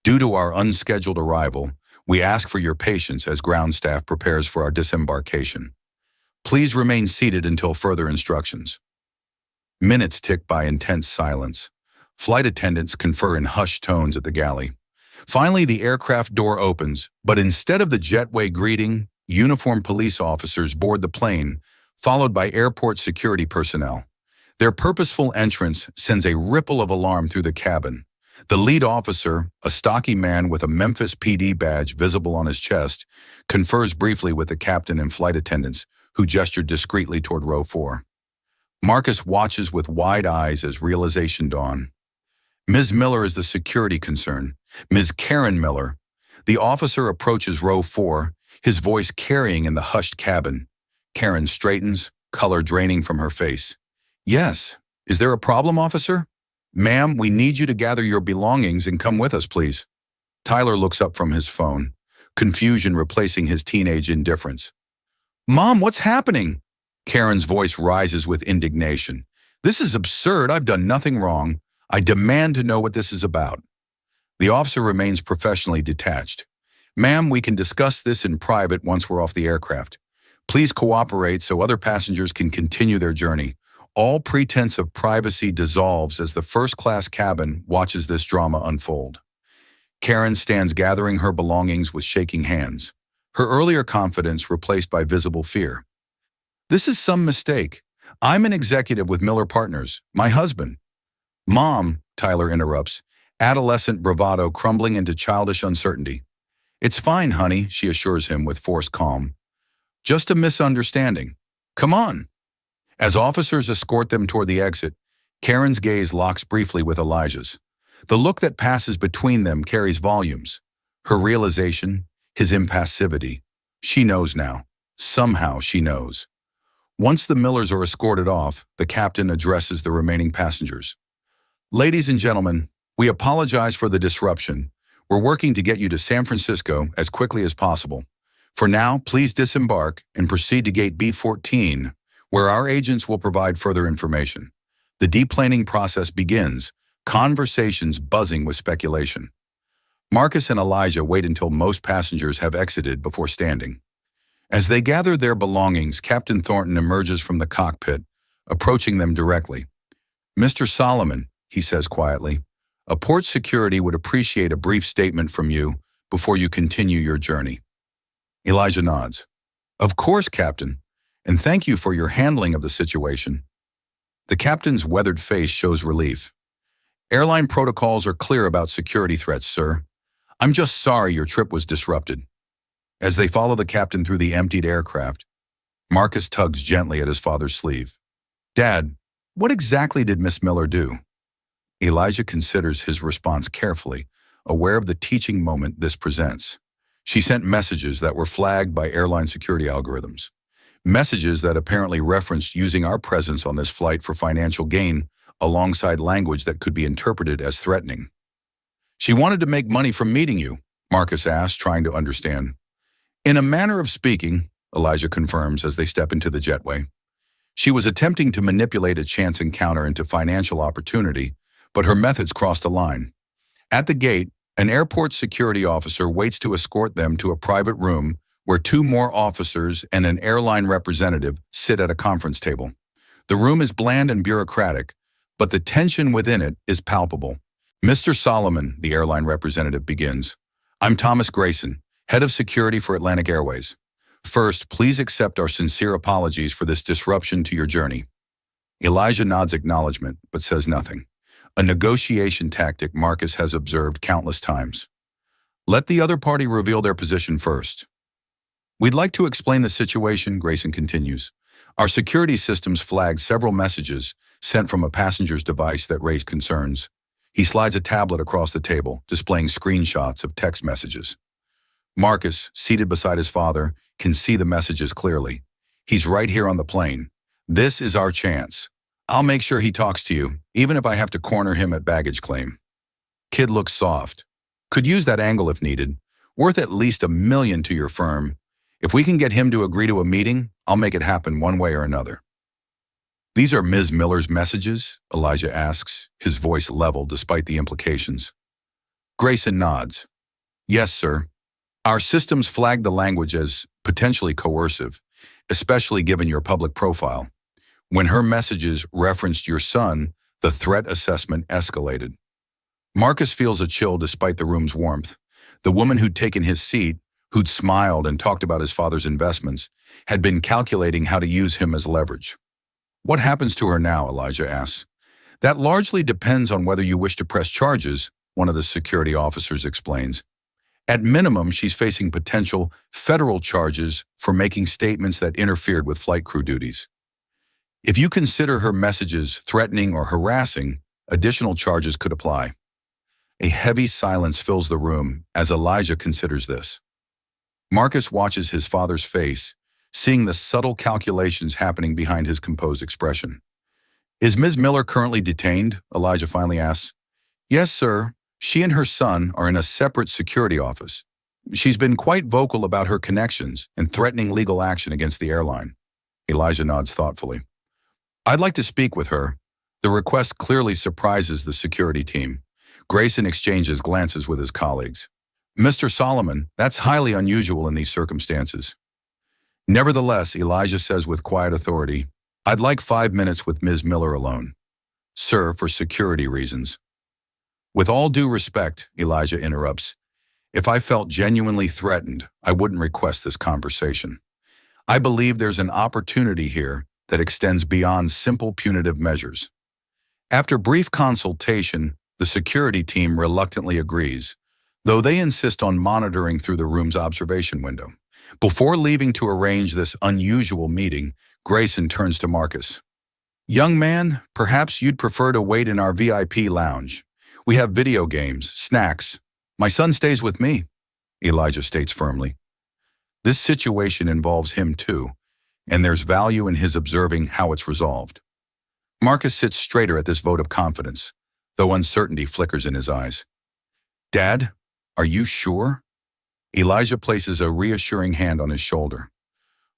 [SPEAKER 1] Due to our unscheduled arrival, we ask for your patience as ground staff prepares for our disembarkation. Please remain seated until further instructions. Minutes tick by intense silence. Flight attendants confer in hushed tones at the galley. Finally, the aircraft door opens, but instead of the jetway greeting, uniformed police officers board the plane, followed by airport security personnel. Their purposeful entrance sends a ripple of alarm through the cabin. The lead officer, a stocky man with a Memphis PD badge visible on his chest, confers briefly with the captain and flight attendants, who gestured discreetly toward row 4. Marcus watches with wide eyes as realization dawns. Ms. Miller is the security concern. Ms. Karen Miller. The officer approaches row 4, his voice carrying in the hushed cabin. Karen straightens, color draining from her face. Yes. Is there a problem, officer? Ma'am, we need you to gather your belongings and come with us, please. Tyler looks up from his phone, confusion replacing his teenage indifference. Mom, what's happening? Karen's voice rises with indignation. This is absurd. I've done nothing wrong. I demand to know what this is about. The officer remains professionally detached. Ma'am, we can discuss this in private once we're off the aircraft. Please cooperate so other passengers can continue their journey. All pretense of privacy dissolves as the first-class cabin watches this drama unfold. Karen stands gathering her belongings with shaking hands, her earlier confidence replaced by visible fear. This is some mistake. I'm an executive with Miller Partners, my husband. Mom, Tyler interrupts, adolescent bravado crumbling into childish uncertainty. It's fine, honey, she assures him with forced calm. Just a misunderstanding. Come on. As officers escort them toward the exit, Karen's gaze locks briefly with Elijah's. The look that passes between them carries volumes. Her realization, his impassivity. She knows now. Somehow she knows. Once the Millers are escorted off, the captain addresses the remaining passengers. Ladies and gentlemen, we apologize for the disruption. We're working to get you to San Francisco as quickly as possible. For now, please disembark and proceed to gate B14, where our agents will provide further information. The deplaning process begins, conversations buzzing with speculation. Marcus and Elijah wait until most passengers have exited before standing. As they gather their belongings, Captain Thornton emerges from the cockpit, approaching them directly. "Mr. Solomon," he says quietly, "a port security would appreciate a brief statement from you before you continue your journey." Elijah nods. "Of course, Captain, and thank you for your handling of the situation." The captain's weathered face shows relief. "Airline protocols are clear about security threats, sir. I'm just sorry your trip was disrupted." As they follow the captain through the emptied aircraft, Marcus tugs gently at his father's sleeve. "Dad, what exactly did Miss Miller do?" Elijah considers his response carefully, aware of the teaching moment this presents. She sent messages that were flagged by airline security algorithms. Messages that apparently referenced using our presence on this flight for financial gain, alongside language that could be interpreted as threatening. "She wanted to make money from meeting you," Marcus asks, trying to understand. "In a manner of speaking," Elijah confirms as they step into the jetway. "She was attempting to manipulate a chance encounter into financial opportunity, but her methods crossed a line. At the gate, an airport security officer waits to escort them to a private room where two more officers and an airline representative sit at a conference table. The room is bland and bureaucratic, but the tension within it is palpable. "Mr. Solomon," the airline representative begins, "I'm Thomas Grayson, head of security for Atlantic Airways. First, please accept our sincere apologies for this disruption to your journey." Elijah nods acknowledgement, but says nothing. A negotiation tactic Marcus has observed countless times. "Let the other party reveal their position first." "We'd like to explain the situation," Grayson continues. "Our security systems flagged several messages sent from a passenger's device that raised concerns." He slides a tablet across the table, displaying screenshots of text messages. Marcus, seated beside his father, can see the messages clearly. "He's right here on the plane. This is our chance. I'll make sure he talks to you, even if I have to corner him at baggage claim." Kid looks soft. "Could use that angle if needed. Worth at least $1 million to your firm. If we can get him to agree to a meeting, I'll make it happen one way or another." "These are Ms. Miller's messages?" Elijah asks, his voice level despite the implications. Grayson nods. "Yes, sir. Our systems flagged the language as potentially coercive, especially given your public profile. When her messages referenced your son, the threat assessment escalated." Marcus feels a chill despite the room's warmth. The woman who'd taken his seat, who'd smiled and talked about his father's investments, had been calculating how to use him as leverage. "What happens to her now?" Elijah asks. "That largely depends on whether you wish to press charges," one of the security officers explains. "At minimum, she's facing potential federal charges for making statements that interfered with flight crew duties. If you consider her messages threatening or harassing, additional charges could apply." A heavy silence fills the room as Elijah considers this. Marcus watches his father's face, seeing the subtle calculations happening behind his composed expression. "Is Ms. Miller currently detained?" Elijah finally asks. "Yes, sir. She and her son are in a separate security office. She's been quite vocal about her connections and threatening legal action against the airline." Elijah nods thoughtfully. "I'd like to speak with her." The request clearly surprises the security team. Grayson exchanges glances with his colleagues. "Mr. Solomon, that's highly unusual in these circumstances." Nevertheless, Elijah says with quiet authority, "I'd like 5 minutes with Ms. Miller alone." "Sir, for security reasons." "With all due respect," Elijah interrupts, "if I felt genuinely threatened, I wouldn't request this conversation. I believe there's an opportunity here that extends beyond simple punitive measures." After brief consultation, the security team reluctantly agrees, though they insist on monitoring through the room's observation window. Before leaving to arrange this unusual meeting, Grayson turns to Marcus. "Young man, perhaps you'd prefer to wait in our VIP lounge. We have video games, snacks. My son stays with me." Elijah states firmly. This situation involves him too, and there's value in his observing how it's resolved. Marcus sits straighter at this vote of confidence, though uncertainty flickers in his eyes. Dad, are you sure? Elijah places a reassuring hand on his shoulder.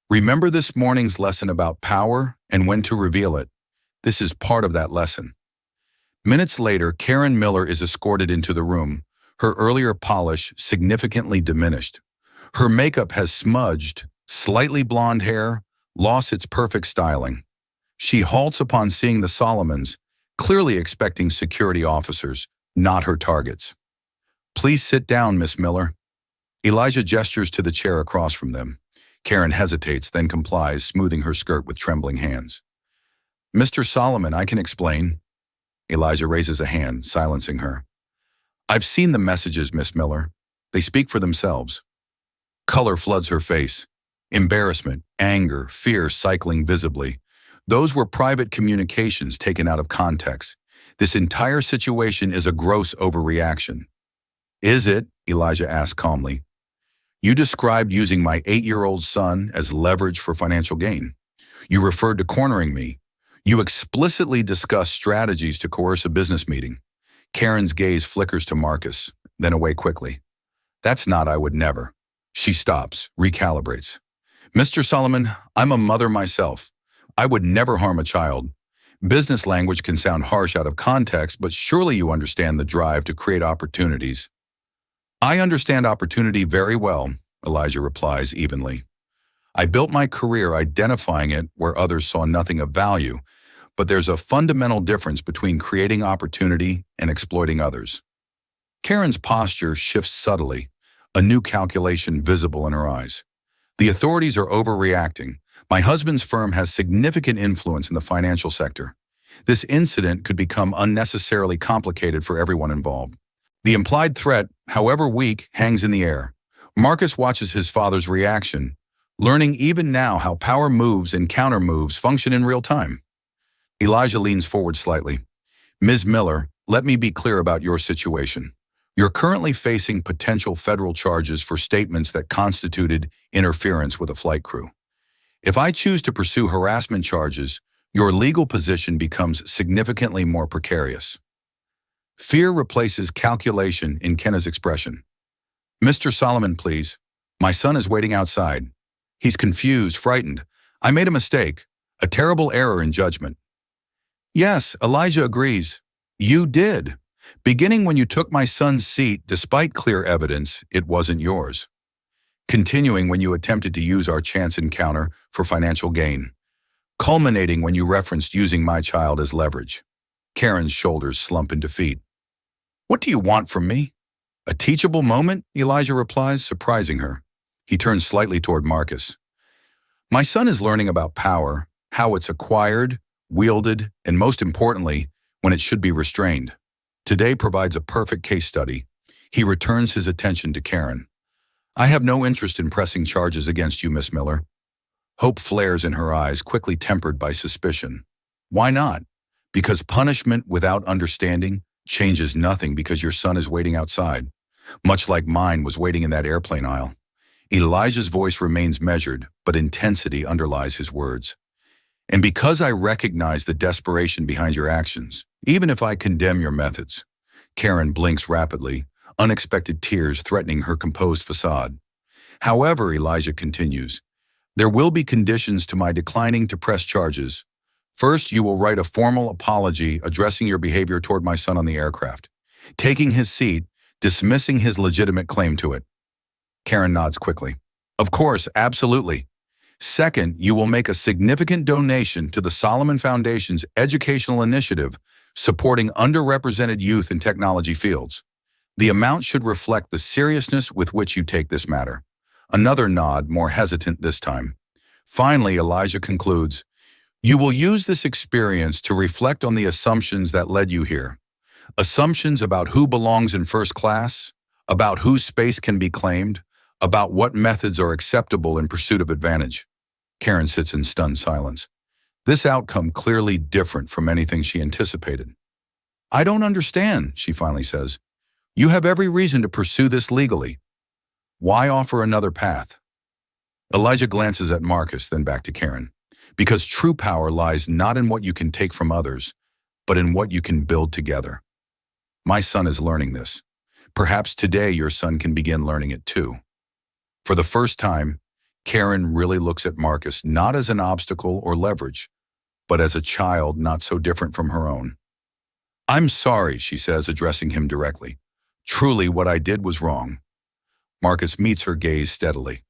[SPEAKER 1] Remember this morning's lesson about power and when to reveal it. This is part of that lesson. Minutes later, Karen Miller is escorted into the room, her earlier polish significantly diminished. Her makeup has smudged, slightly blonde hair, lost its perfect styling. She halts upon seeing the Solomons, clearly expecting security officers, not her targets. Please sit down, Miss Miller. Elijah gestures to the chair across from them. Karen hesitates, then complies, smoothing her skirt with trembling hands. Mr. Solomon, I can explain. Elijah raises a hand, silencing her. I've seen the messages, Miss Miller. They speak for themselves. Color floods her face. Embarrassment, anger, fear cycling visibly. Those were private communications taken out of context. This entire situation is a gross overreaction. Is it? Elijah asked calmly. You described using my 8-year-old son as leverage for financial gain. You referred to cornering me. You explicitly discussed strategies to coerce a business meeting. Karen's gaze flickers to Marcus, then away quickly. That's not I would never. She stops, recalibrates. Mr. Solomon, I'm a mother myself. I would never harm a child. Business language can sound harsh out of context, but surely you understand the drive to create opportunities. I understand opportunity very well, Elijah replies evenly. I built my career identifying it where others saw nothing of value, but there's a fundamental difference between creating opportunity and exploiting others. Karen's posture shifts subtly, a new calculation visible in her eyes. The authorities are overreacting. My husband's firm has significant influence in the financial sector. This incident could become unnecessarily complicated for everyone involved. The implied threat, however weak, hangs in the air. Marcus watches his father's reaction, learning even now how power moves and counter-moves function in real time. Elijah leans forward slightly. Ms. Miller, let me be clear about your situation. You're currently facing potential federal charges for statements that constituted interference with a flight crew. If I choose to pursue harassment charges, your legal position becomes significantly more precarious. Fear replaces calculation in Kenna's expression. Mr. Solomon, please. My son is waiting outside. He's confused, frightened. I made a mistake, a terrible error in judgment. Yes, Elijah agrees. You did. Beginning when you took my son's seat, despite clear evidence, it wasn't yours. Continuing when you attempted to use our chance encounter for financial gain. Culminating when you referenced using my child as leverage. Karen's shoulders slump in defeat. What do you want from me? A teachable moment, Elijah replies, surprising her. He turns slightly toward Marcus. My son is learning about power, how it's acquired, wielded, and most importantly, when it should be restrained. Today provides a perfect case study. He returns his attention to Karen. I have no interest in pressing charges against you, Miss Miller. Hope flares in her eyes, quickly tempered by suspicion. Why not? Because punishment without understanding changes nothing because your son is waiting outside, much like mine was waiting in that airplane aisle. Elijah's voice remains measured, but intensity underlies his words. And because I recognize the desperation behind your actions, even if I condemn your methods. Karen blinks rapidly, unexpected tears threatening her composed facade. However, Elijah continues, there will be conditions to my declining to press charges. First, you will write a formal apology addressing your behavior toward my son on the aircraft, taking his seat, dismissing his legitimate claim to it. Karen nods quickly. Of course, absolutely. Second, you will make a significant donation to the Solomon Foundation's educational initiative supporting underrepresented youth in technology fields. The amount should reflect the seriousness with which you take this matter. Another nod, more hesitant this time. Finally, Elijah concludes, you will use this experience to reflect on the assumptions that led you here. Assumptions about who belongs in first class, about whose space can be claimed, about what methods are acceptable in pursuit of advantage. Karen sits in stunned silence. This outcome clearly different from anything she anticipated. I don't understand, she finally says. You have every reason to pursue this legally. Why offer another path? Elijah glances at Marcus, then back to Karen. Because true power lies not in what you can take from others, but in what you can build together. My son is learning this. Perhaps today your son can begin learning it too. For the first time, Karen really looks at Marcus not as an obstacle or leverage, but as a child not so different from her own. I'm sorry, she says, addressing him directly. Truly, what I did was wrong. Marcus meets her gaze steadily.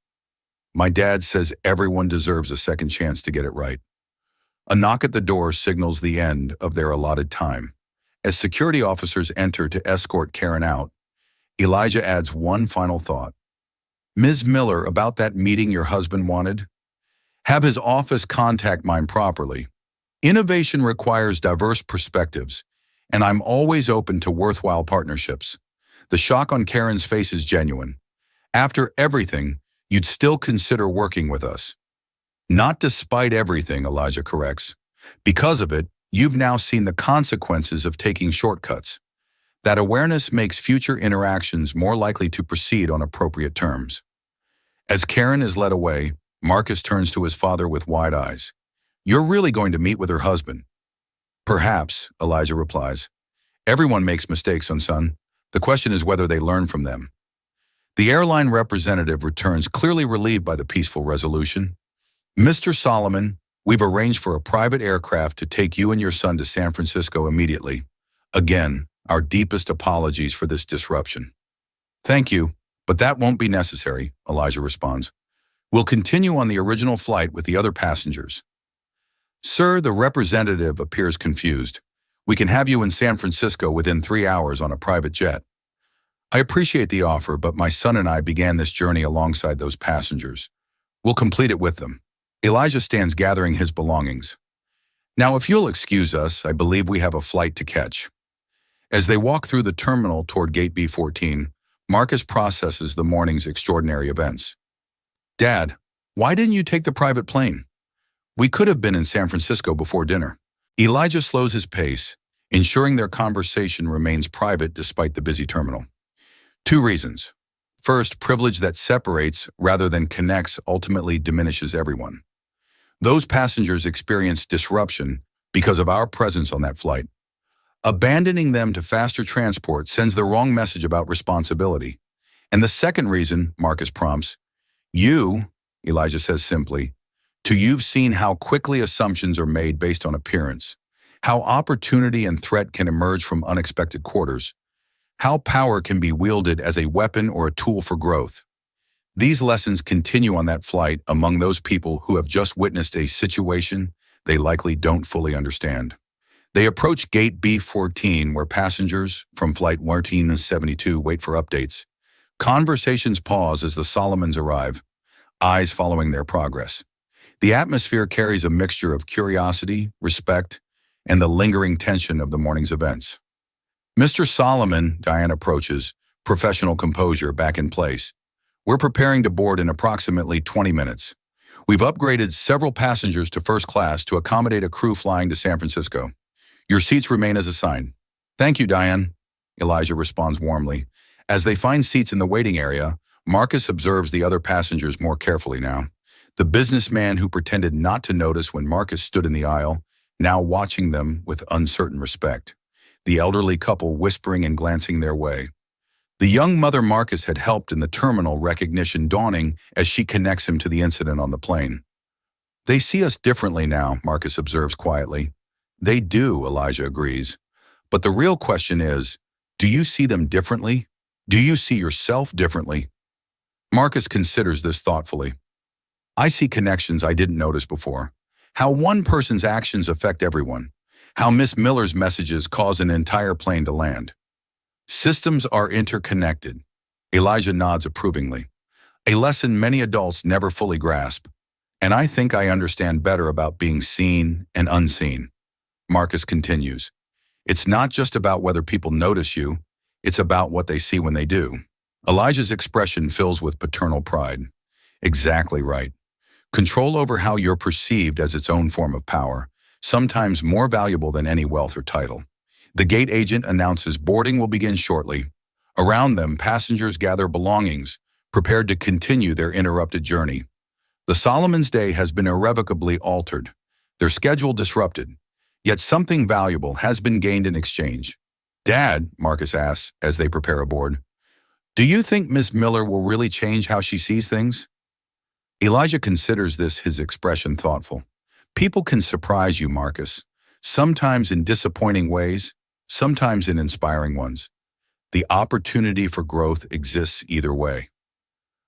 [SPEAKER 1] My dad says everyone deserves a second chance to get it right. A knock at the door signals the end of their allotted time. As security officers enter to escort Karen out, Elijah adds one final thought. Ms. Miller, about that meeting your husband wanted? Have his office contact mine properly. Innovation requires diverse perspectives, and I'm always open to worthwhile partnerships. The shock on Karen's face is genuine. After everything, you'd still consider working with us. Not despite everything, Elijah corrects. Because of it, you've now seen the consequences of taking shortcuts. That awareness makes future interactions more likely to proceed on appropriate terms. As Karen is led away, Marcus turns to his father with wide eyes. You're really going to meet with her husband? Perhaps, Elijah replies. Everyone makes mistakes, son. The question is whether they learn from them. The airline representative returns, clearly relieved by the peaceful resolution. Mr. Solomon, we've arranged for a private aircraft to take you and your son to San Francisco immediately. Again, our deepest apologies for this disruption. Thank you, but that won't be necessary, Elijah responds. We'll continue on the original flight with the other passengers. Sir, the representative appears confused. We can have you in San Francisco within 3 hours on a private jet. I appreciate the offer, but my son and I began this journey alongside those passengers. We'll complete it with them. Elijah stands gathering his belongings. Now, if you'll excuse us, I believe we have a flight to catch. As they walk through the terminal toward Gate B14, Marcus processes the morning's extraordinary events. Dad, why didn't you take the private plane? We could have been in San Francisco before dinner. Elijah slows his pace, ensuring their conversation remains private despite the busy terminal. 2 reasons. First, privilege that separates rather than connects ultimately diminishes everyone. Those passengers experienced disruption because of our presence on that flight. Abandoning them to faster transport sends the wrong message about responsibility. And the second reason, Marcus prompts, you, Elijah says simply, you've seen how quickly assumptions are made based on appearance, how opportunity and threat can emerge from unexpected quarters, how power can be wielded as a weapon or a tool for growth. These lessons continue on that flight among those people who have just witnessed a situation they likely don't fully understand. They approach Gate B14, where passengers from Flight 1472 wait for updates. Conversations pause as the Solomons arrive, eyes following their progress. The atmosphere carries a mixture of curiosity, respect, and the lingering tension of the morning's events. Mr. Solomon, Diane approaches, professional composure back in place. We're preparing to board in approximately 20 minutes. We've upgraded several passengers to first class to accommodate a crew flying to San Francisco. Your seats remain as assigned. Thank you, Diane, Elijah responds warmly. As they find seats in the waiting area, Marcus observes the other passengers more carefully now. The businessman who pretended not to notice when Marcus stood in the aisle, now watching them with uncertain respect. The elderly couple whispering and glancing their way. The young mother Marcus had helped in the terminal, recognition dawning as she connects him to the incident on the plane. They see us differently now, Marcus observes quietly. They do, Elijah agrees. But the real question is, do you see them differently? Do you see yourself differently? Marcus considers this thoughtfully. I see connections I didn't notice before. How one person's actions affect everyone. How Miss Miller's messages cause an entire plane to land. Systems are interconnected. Elijah nods approvingly. A lesson many adults never fully grasp. And I think I understand better about being seen and unseen. Marcus continues. It's not just about whether people notice you, it's about what they see when they do. Elijah's expression fills with paternal pride. Exactly right. Control over how you're perceived as its own form of power, sometimes more valuable than any wealth or title. The gate agent announces boarding will begin shortly. Around them, passengers gather belongings, prepared to continue their interrupted journey. The Solomon's day has been irrevocably altered, their schedule disrupted, yet something valuable has been gained in exchange. "Dad," Marcus asks as they prepare aboard, "do you think Miss Miller will really change how she sees things?" Elijah considers his expression thoughtful. "People can surprise you, Marcus, sometimes in disappointing ways, sometimes in inspiring ones. The opportunity for growth exists either way.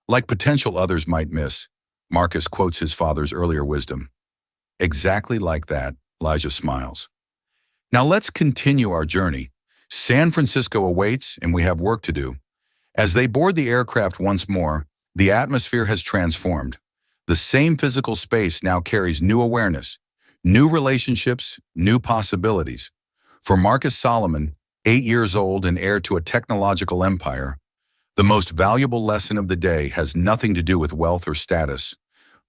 [SPEAKER 1] Like potential others might miss," Marcus quotes his father's earlier wisdom. "Exactly like that," Elijah smiles. "Now let's continue our journey. San Francisco awaits and we have work to do." As they board the aircraft once more, the atmosphere has transformed. The same physical space now carries new awareness, new relationships, new possibilities. For Marcus Solomon, 8 years old and heir to a technological empire, the most valuable lesson of the day has nothing to do with wealth or status,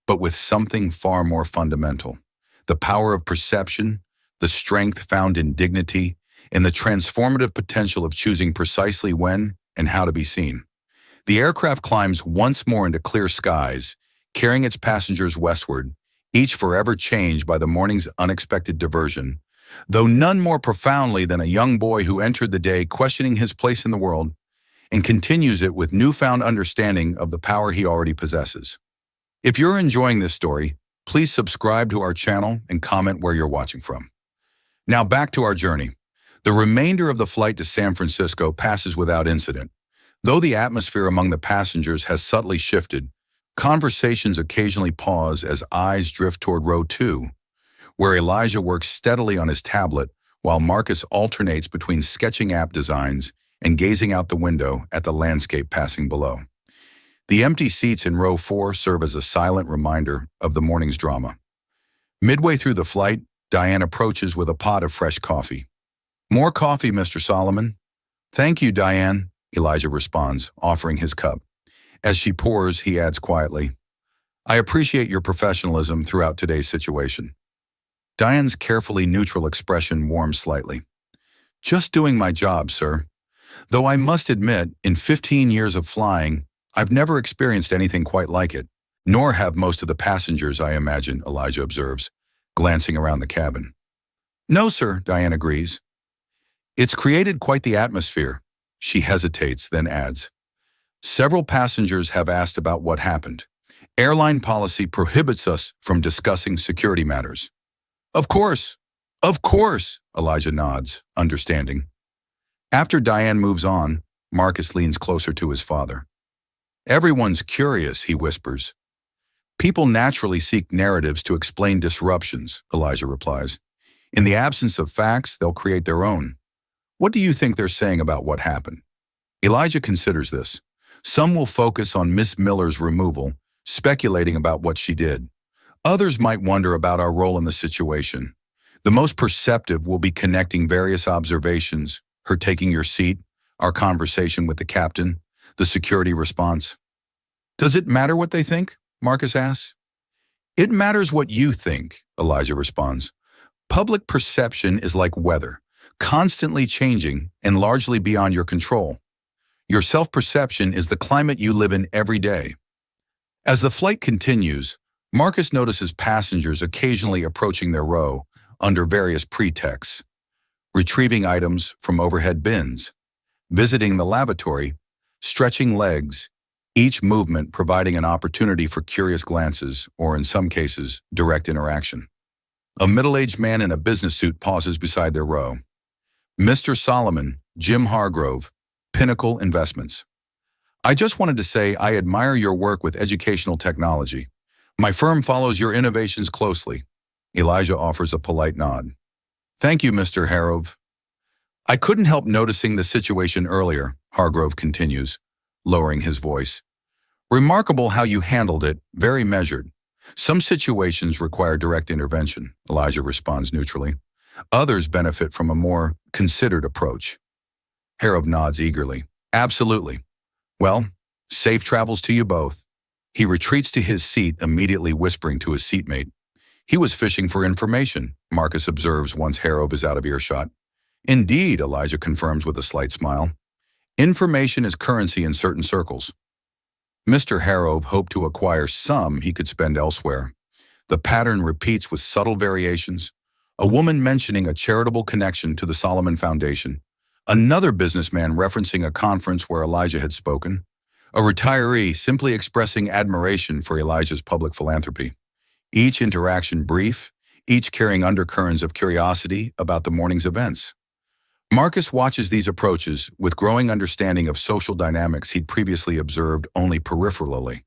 [SPEAKER 1] but with something far more fundamental: the power of perception, the strength found in dignity, and the transformative potential of choosing precisely when and how to be seen. The aircraft climbs once more into clear skies, carrying its passengers westward, each forever changed by the morning's unexpected diversion, though none more profoundly than a young boy who entered the day questioning his place in the world and continues it with newfound understanding of the power he already possesses. If you're enjoying this story, please subscribe to our channel and comment where you're watching from. Now back to our journey. The remainder of the flight to San Francisco passes without incident. Though the atmosphere among the passengers has subtly shifted, conversations occasionally pause as eyes drift toward row 2, where Elijah works steadily on his tablet while Marcus alternates between sketching app designs and gazing out the window at the landscape passing below. The empty seats in row 4 serve as a silent reminder of the morning's drama. Midway through the flight, Diane approaches with a pot of fresh coffee. "More coffee, Mr. Solomon." "Thank you, Diane," Elijah responds, offering his cup. As she pours, he adds quietly, "I appreciate your professionalism throughout today's situation." Diane's carefully neutral expression warms slightly. "Just doing my job, sir. Though I must admit, in 15 years of flying, I've never experienced anything quite like it. Nor have most of the passengers, I imagine," Elijah observes, glancing around the cabin. "No, sir," Diane agrees. "It's created quite the atmosphere." She hesitates, then adds, "Several passengers have asked about what happened. Airline policy prohibits us from discussing security matters." Of course, Elijah nods, understanding. After Diane moves on, Marcus leans closer to his father. "Everyone's curious," he whispers. "People naturally seek narratives to explain disruptions," Elijah replies. "In the absence of facts, they'll create their own. What do you think they're saying about what happened?" Elijah considers this. Some will focus on Miss Miller's removal, speculating about what she did. Others might wonder about our role in the situation. The most perceptive will be connecting various observations: her taking your seat, our conversation with the captain, the security response. "Does it matter what they think?" Marcus asks. "It matters what you think," Elijah responds. "Public perception is like weather, constantly changing and largely beyond your control. Your self-perception is the climate you live in every day." As the flight continues, Marcus notices passengers occasionally approaching their row under various pretexts: retrieving items from overhead bins, visiting the lavatory, stretching legs, each movement providing an opportunity for curious glances or, in some cases, direct interaction. A middle-aged man in a business suit pauses beside their row. "Mr. Solomon, Jim Hargrove, Pinnacle Investments. I just wanted to say I admire your work with educational technology. My firm follows your innovations closely." Elijah offers a polite nod. "Thank you, Mr. Hargrove." "I couldn't help noticing the situation earlier," Hargrove continues, lowering his voice. "Remarkable how you handled it, very measured. Some situations require direct intervention," Elijah responds neutrally. "Others benefit from a more considered approach." Hargrove nods eagerly. "Absolutely. Well, safe travels to you both." He retreats to his seat, immediately whispering to his seatmate. "He was fishing for information," Marcus observes once Hargrove is out of earshot. "Indeed," Elijah confirms with a slight smile. "Information is currency in certain circles." Mr. Harrove hoped to acquire some he could spend elsewhere. The pattern repeats with subtle variations. A woman mentioning a charitable connection to the Solomon Foundation. Another businessman referencing a conference where Elijah had spoken. A retiree simply expressing admiration for Elijah's public philanthropy. Each interaction brief, each carrying undercurrents of curiosity about the morning's events. Marcus watches these approaches with growing understanding of social dynamics he'd previously observed only peripherally.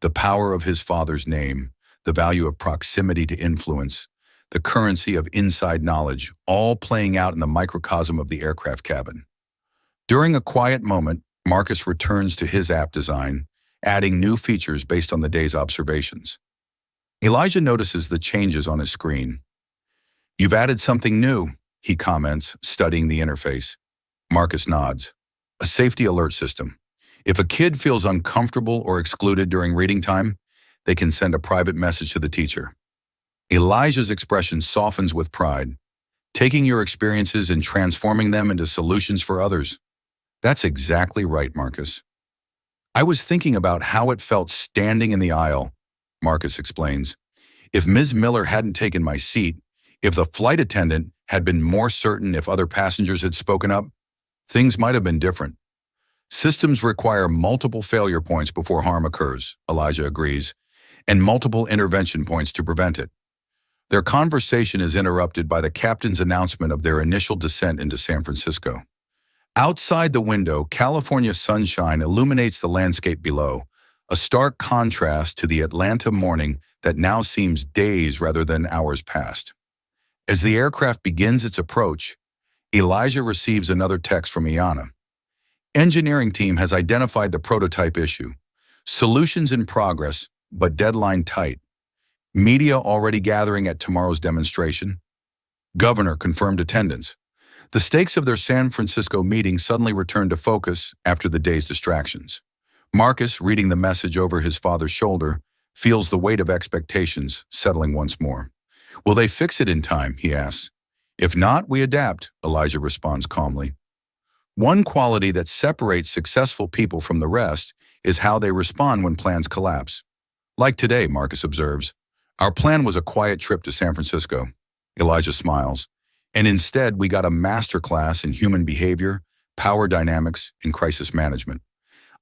[SPEAKER 1] The power of his father's name, the value of proximity to influence, the currency of inside knowledge, all playing out in the microcosm of the aircraft cabin. During a quiet moment, Marcus returns to his app design, adding new features based on the day's observations. Elijah notices the changes on his screen. "You've added something new," he comments, studying the interface. Marcus nods. "A safety alert system. If a kid feels uncomfortable or excluded during reading time, they can send a private message to the teacher." Elijah's expression softens with pride. "Taking your experiences and transforming them into solutions for others." "That's exactly right, Marcus. I was thinking about how it felt standing in the aisle," Marcus explains. "If Ms. Miller hadn't taken my seat, if the flight attendant had been more certain if other passengers had spoken up, things might have been different." "Systems require multiple failure points before harm occurs," Elijah agrees, "and multiple intervention points to prevent it." Their conversation is interrupted by the captain's announcement of their initial descent into San Francisco. Outside the window, California sunshine illuminates the landscape below, a stark contrast to the Atlanta morning that now seems days rather than hours past. As the aircraft begins its approach, Elijah receives another text from Iana. "Engineering team has identified the prototype issue. Solutions in progress, but deadline tight. Media already gathering at tomorrow's demonstration. Governor confirmed attendance." The stakes of their San Francisco meeting suddenly return to focus after the day's distractions. Marcus, reading the message over his father's shoulder, feels the weight of expectations settling once more. "Will they fix it in time?" he asks. "If not, we adapt," Elijah responds calmly. One quality that separates successful people from the rest is how they respond when plans collapse. "Like today," Marcus observes. "Our plan was a quiet trip to San Francisco." Elijah smiles. "And instead, we got a masterclass in human behavior, power dynamics, and crisis management.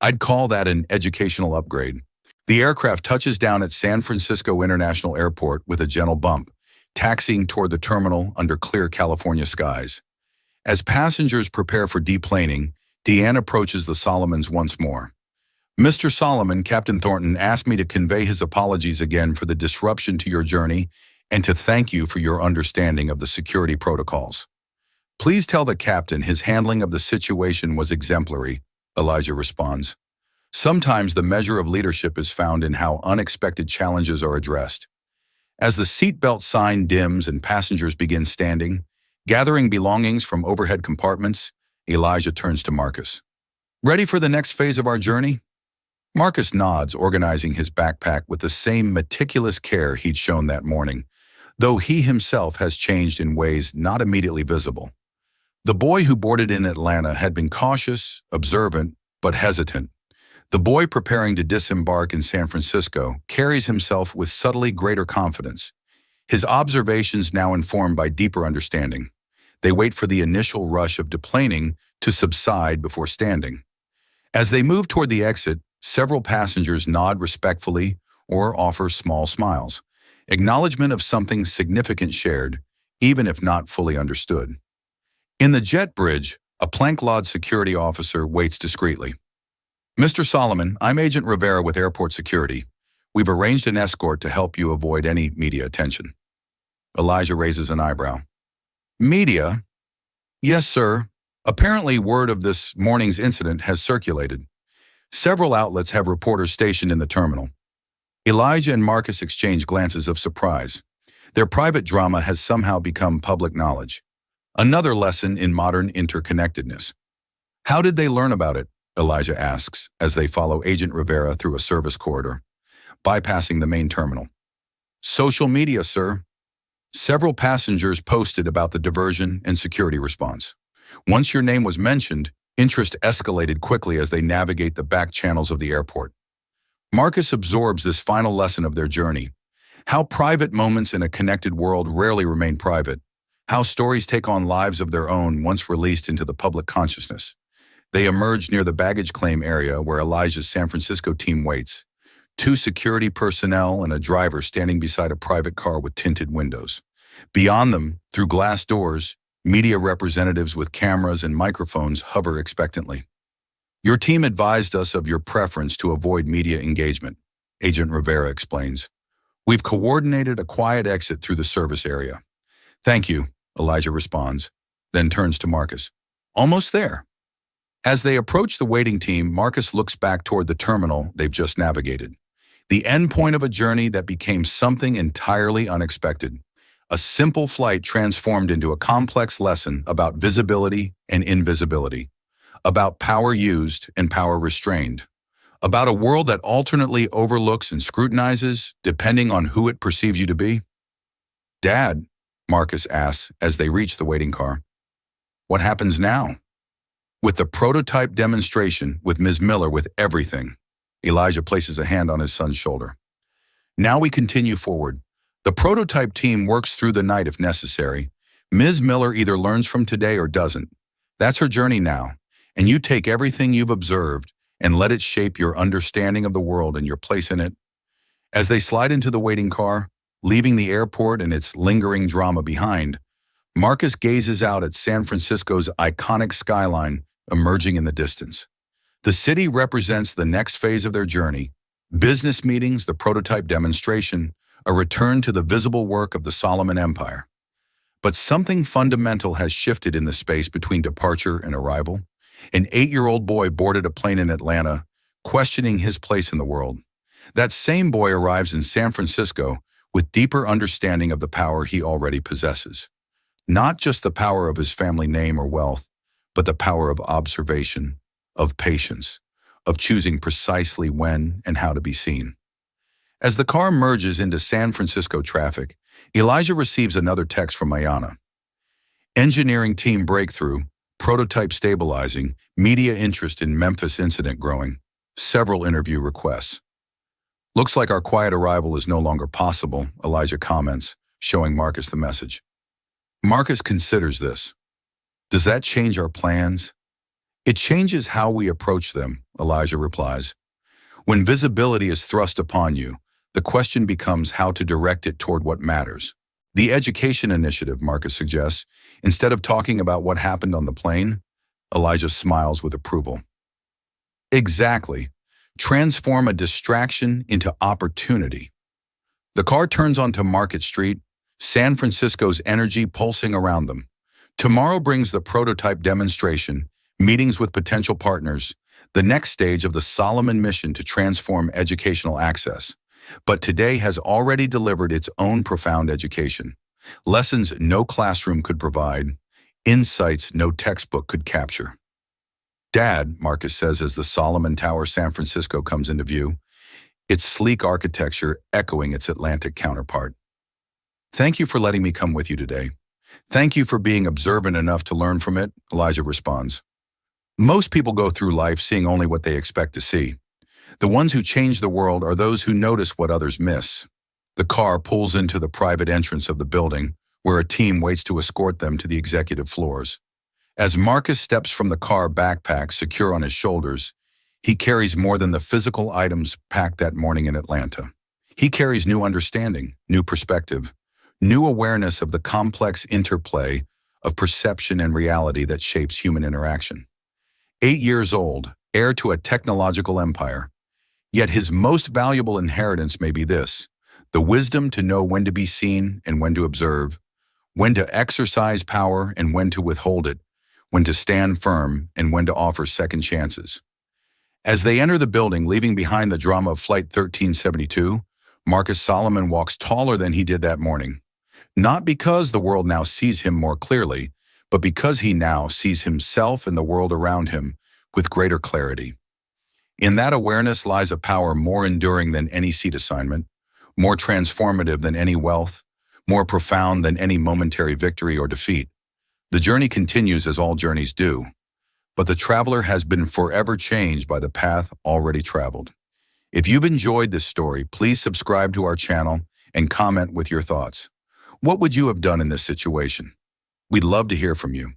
[SPEAKER 1] I'd call that an educational upgrade." The aircraft touches down at San Francisco International Airport with a gentle bump, taxiing toward the terminal under clear California skies. As passengers prepare for deplaning, Deanne approaches the Solomons once more. "Mr. Solomon, Captain Thornton asked me to convey his apologies again for the disruption to your journey and to thank you for your understanding of the security protocols." "Please tell the captain his handling of the situation was exemplary," Elijah responds. Sometimes the measure of leadership is found in how unexpected challenges are addressed. As the seatbelt sign dims and passengers begin standing, gathering belongings from overhead compartments, Elijah turns to Marcus. "Ready for the next phase of our journey?" Marcus nods, organizing his backpack with the same meticulous care he'd shown that morning, though he himself has changed in ways not immediately visible. The boy who boarded in Atlanta had been cautious, observant, but hesitant. The boy preparing to disembark in San Francisco carries himself with subtly greater confidence, his observations now informed by deeper understanding. They wait for the initial rush of deplaning to subside before standing. As they move toward the exit, several passengers nod respectfully or offer small smiles, acknowledgement of something significant shared, even if not fully understood. In the jet bridge, a plank-lawed security officer waits discreetly. "Mr. Solomon, I'm Agent Rivera with Airport Security. We've arranged an escort to help you avoid any media attention." Elijah raises an eyebrow. "Media?" "Yes, sir. Apparently word of this morning's incident has circulated. Several outlets have reporters stationed in the terminal." Elijah and Marcus exchange glances of surprise. Their private drama has somehow become public knowledge. Another lesson in modern interconnectedness. "How did they learn about it?" Elijah asks as they follow Agent Rivera through a service corridor, bypassing the main terminal. "Social media, sir. Several passengers posted about the diversion and security response. Once your name was mentioned, interest escalated quickly as they navigate the back channels of the airport." Marcus absorbs this final lesson of their journey. How private moments in a connected world rarely remain private. How stories take on lives of their own once released into the public consciousness. They emerge near the baggage claim area where Elijah's San Francisco team waits. Two security personnel and a driver standing beside a private car with tinted windows. Beyond them, through glass doors, media representatives with cameras and microphones hover expectantly. Your team advised us of your preference to avoid media engagement, Agent Rivera explains. We've coordinated a quiet exit through the service area. Thank you, Elijah responds, then turns to Marcus. Almost there. As they approach the waiting team, Marcus looks back toward the terminal they've just navigated. The end point of a journey that became something entirely unexpected. A simple flight transformed into a complex lesson about visibility and invisibility, about power used and power restrained, about a world that alternately overlooks and scrutinizes depending on who it perceives you to be. Dad, Marcus asks as they reach the waiting car. What happens now? With the prototype demonstration, with Ms. Miller with everything, Elijah places a hand on his son's shoulder. Now we continue forward. The prototype team works through the night if necessary. Ms. Miller either learns from today or doesn't. That's her journey now, and you take everything you've observed and let it shape your understanding of the world and your place in it. As they slide into the waiting car, leaving the airport and its lingering drama behind, Marcus gazes out at San Francisco's iconic skyline emerging in the distance. The city represents the next phase of their journey: business meetings, the prototype demonstration, a return to the visible work of the Solomon Empire. But something fundamental has shifted in the space between departure and arrival. An 8-year-old boy boarded a plane in Atlanta, questioning his place in the world. That same boy arrives in San Francisco with deeper understanding of the power he already possesses. Not just the power of his family name or wealth, but the power of observation, of patience, of choosing precisely when and how to be seen. As the car merges into San Francisco traffic, Elijah receives another text from Mayana. Engineering team breakthrough, prototype stabilizing, media interest in Memphis incident growing, several interview requests. Looks like our quiet arrival is no longer possible, Elijah comments, showing Marcus the message. Marcus considers this. Does that change our plans? It changes how we approach them, Elijah replies. When visibility is thrust upon you, the question becomes how to direct it toward what matters. The education initiative, Marcus suggests, instead of talking about what happened on the plane, Elijah smiles with approval. Exactly. Transform a distraction into opportunity. The car turns onto Market Street, San Francisco's energy pulsing around them. Tomorrow brings the prototype demonstration, meetings with potential partners, the next stage of the Solomon mission to transform educational access. But today has already delivered its own profound education. Lessons no classroom could provide, insights no textbook could capture. Dad, Marcus says as the Solomon Tower San Francisco comes into view, its sleek architecture echoing its Atlantic counterpart. Thank you for letting me come with you today. Thank you for being observant enough to learn from it, Elijah responds. Most people go through life seeing only what they expect to see. The ones who change the world are those who notice what others miss. The car pulls into the private entrance of the building, where a team waits to escort them to the executive floors. As Marcus steps from the car, backpack secure on his shoulders, he carries more than the physical items packed that morning in Atlanta. He carries new understanding, new perspective, new awareness of the complex interplay of perception and reality that shapes human interaction. 8 years old, heir to a technological empire, yet his most valuable inheritance may be this: the wisdom to know when to be seen and when to observe, when to exercise power and when to withhold it, when to stand firm and when to offer second chances. As they enter the building, leaving behind the drama of Flight 1372, Marcus Solomon walks taller than he did that morning. Not because the world now sees him more clearly, but because he now sees himself and the world around him with greater clarity. In that awareness lies a power more enduring than any seat assignment, more transformative than any wealth, more profound than any momentary victory or defeat. The journey continues as all journeys do, but the traveler has been forever changed by the path already traveled. If you've enjoyed this story, please subscribe to our channel and comment with your thoughts. What would you have done in this situation? We'd love to hear from you.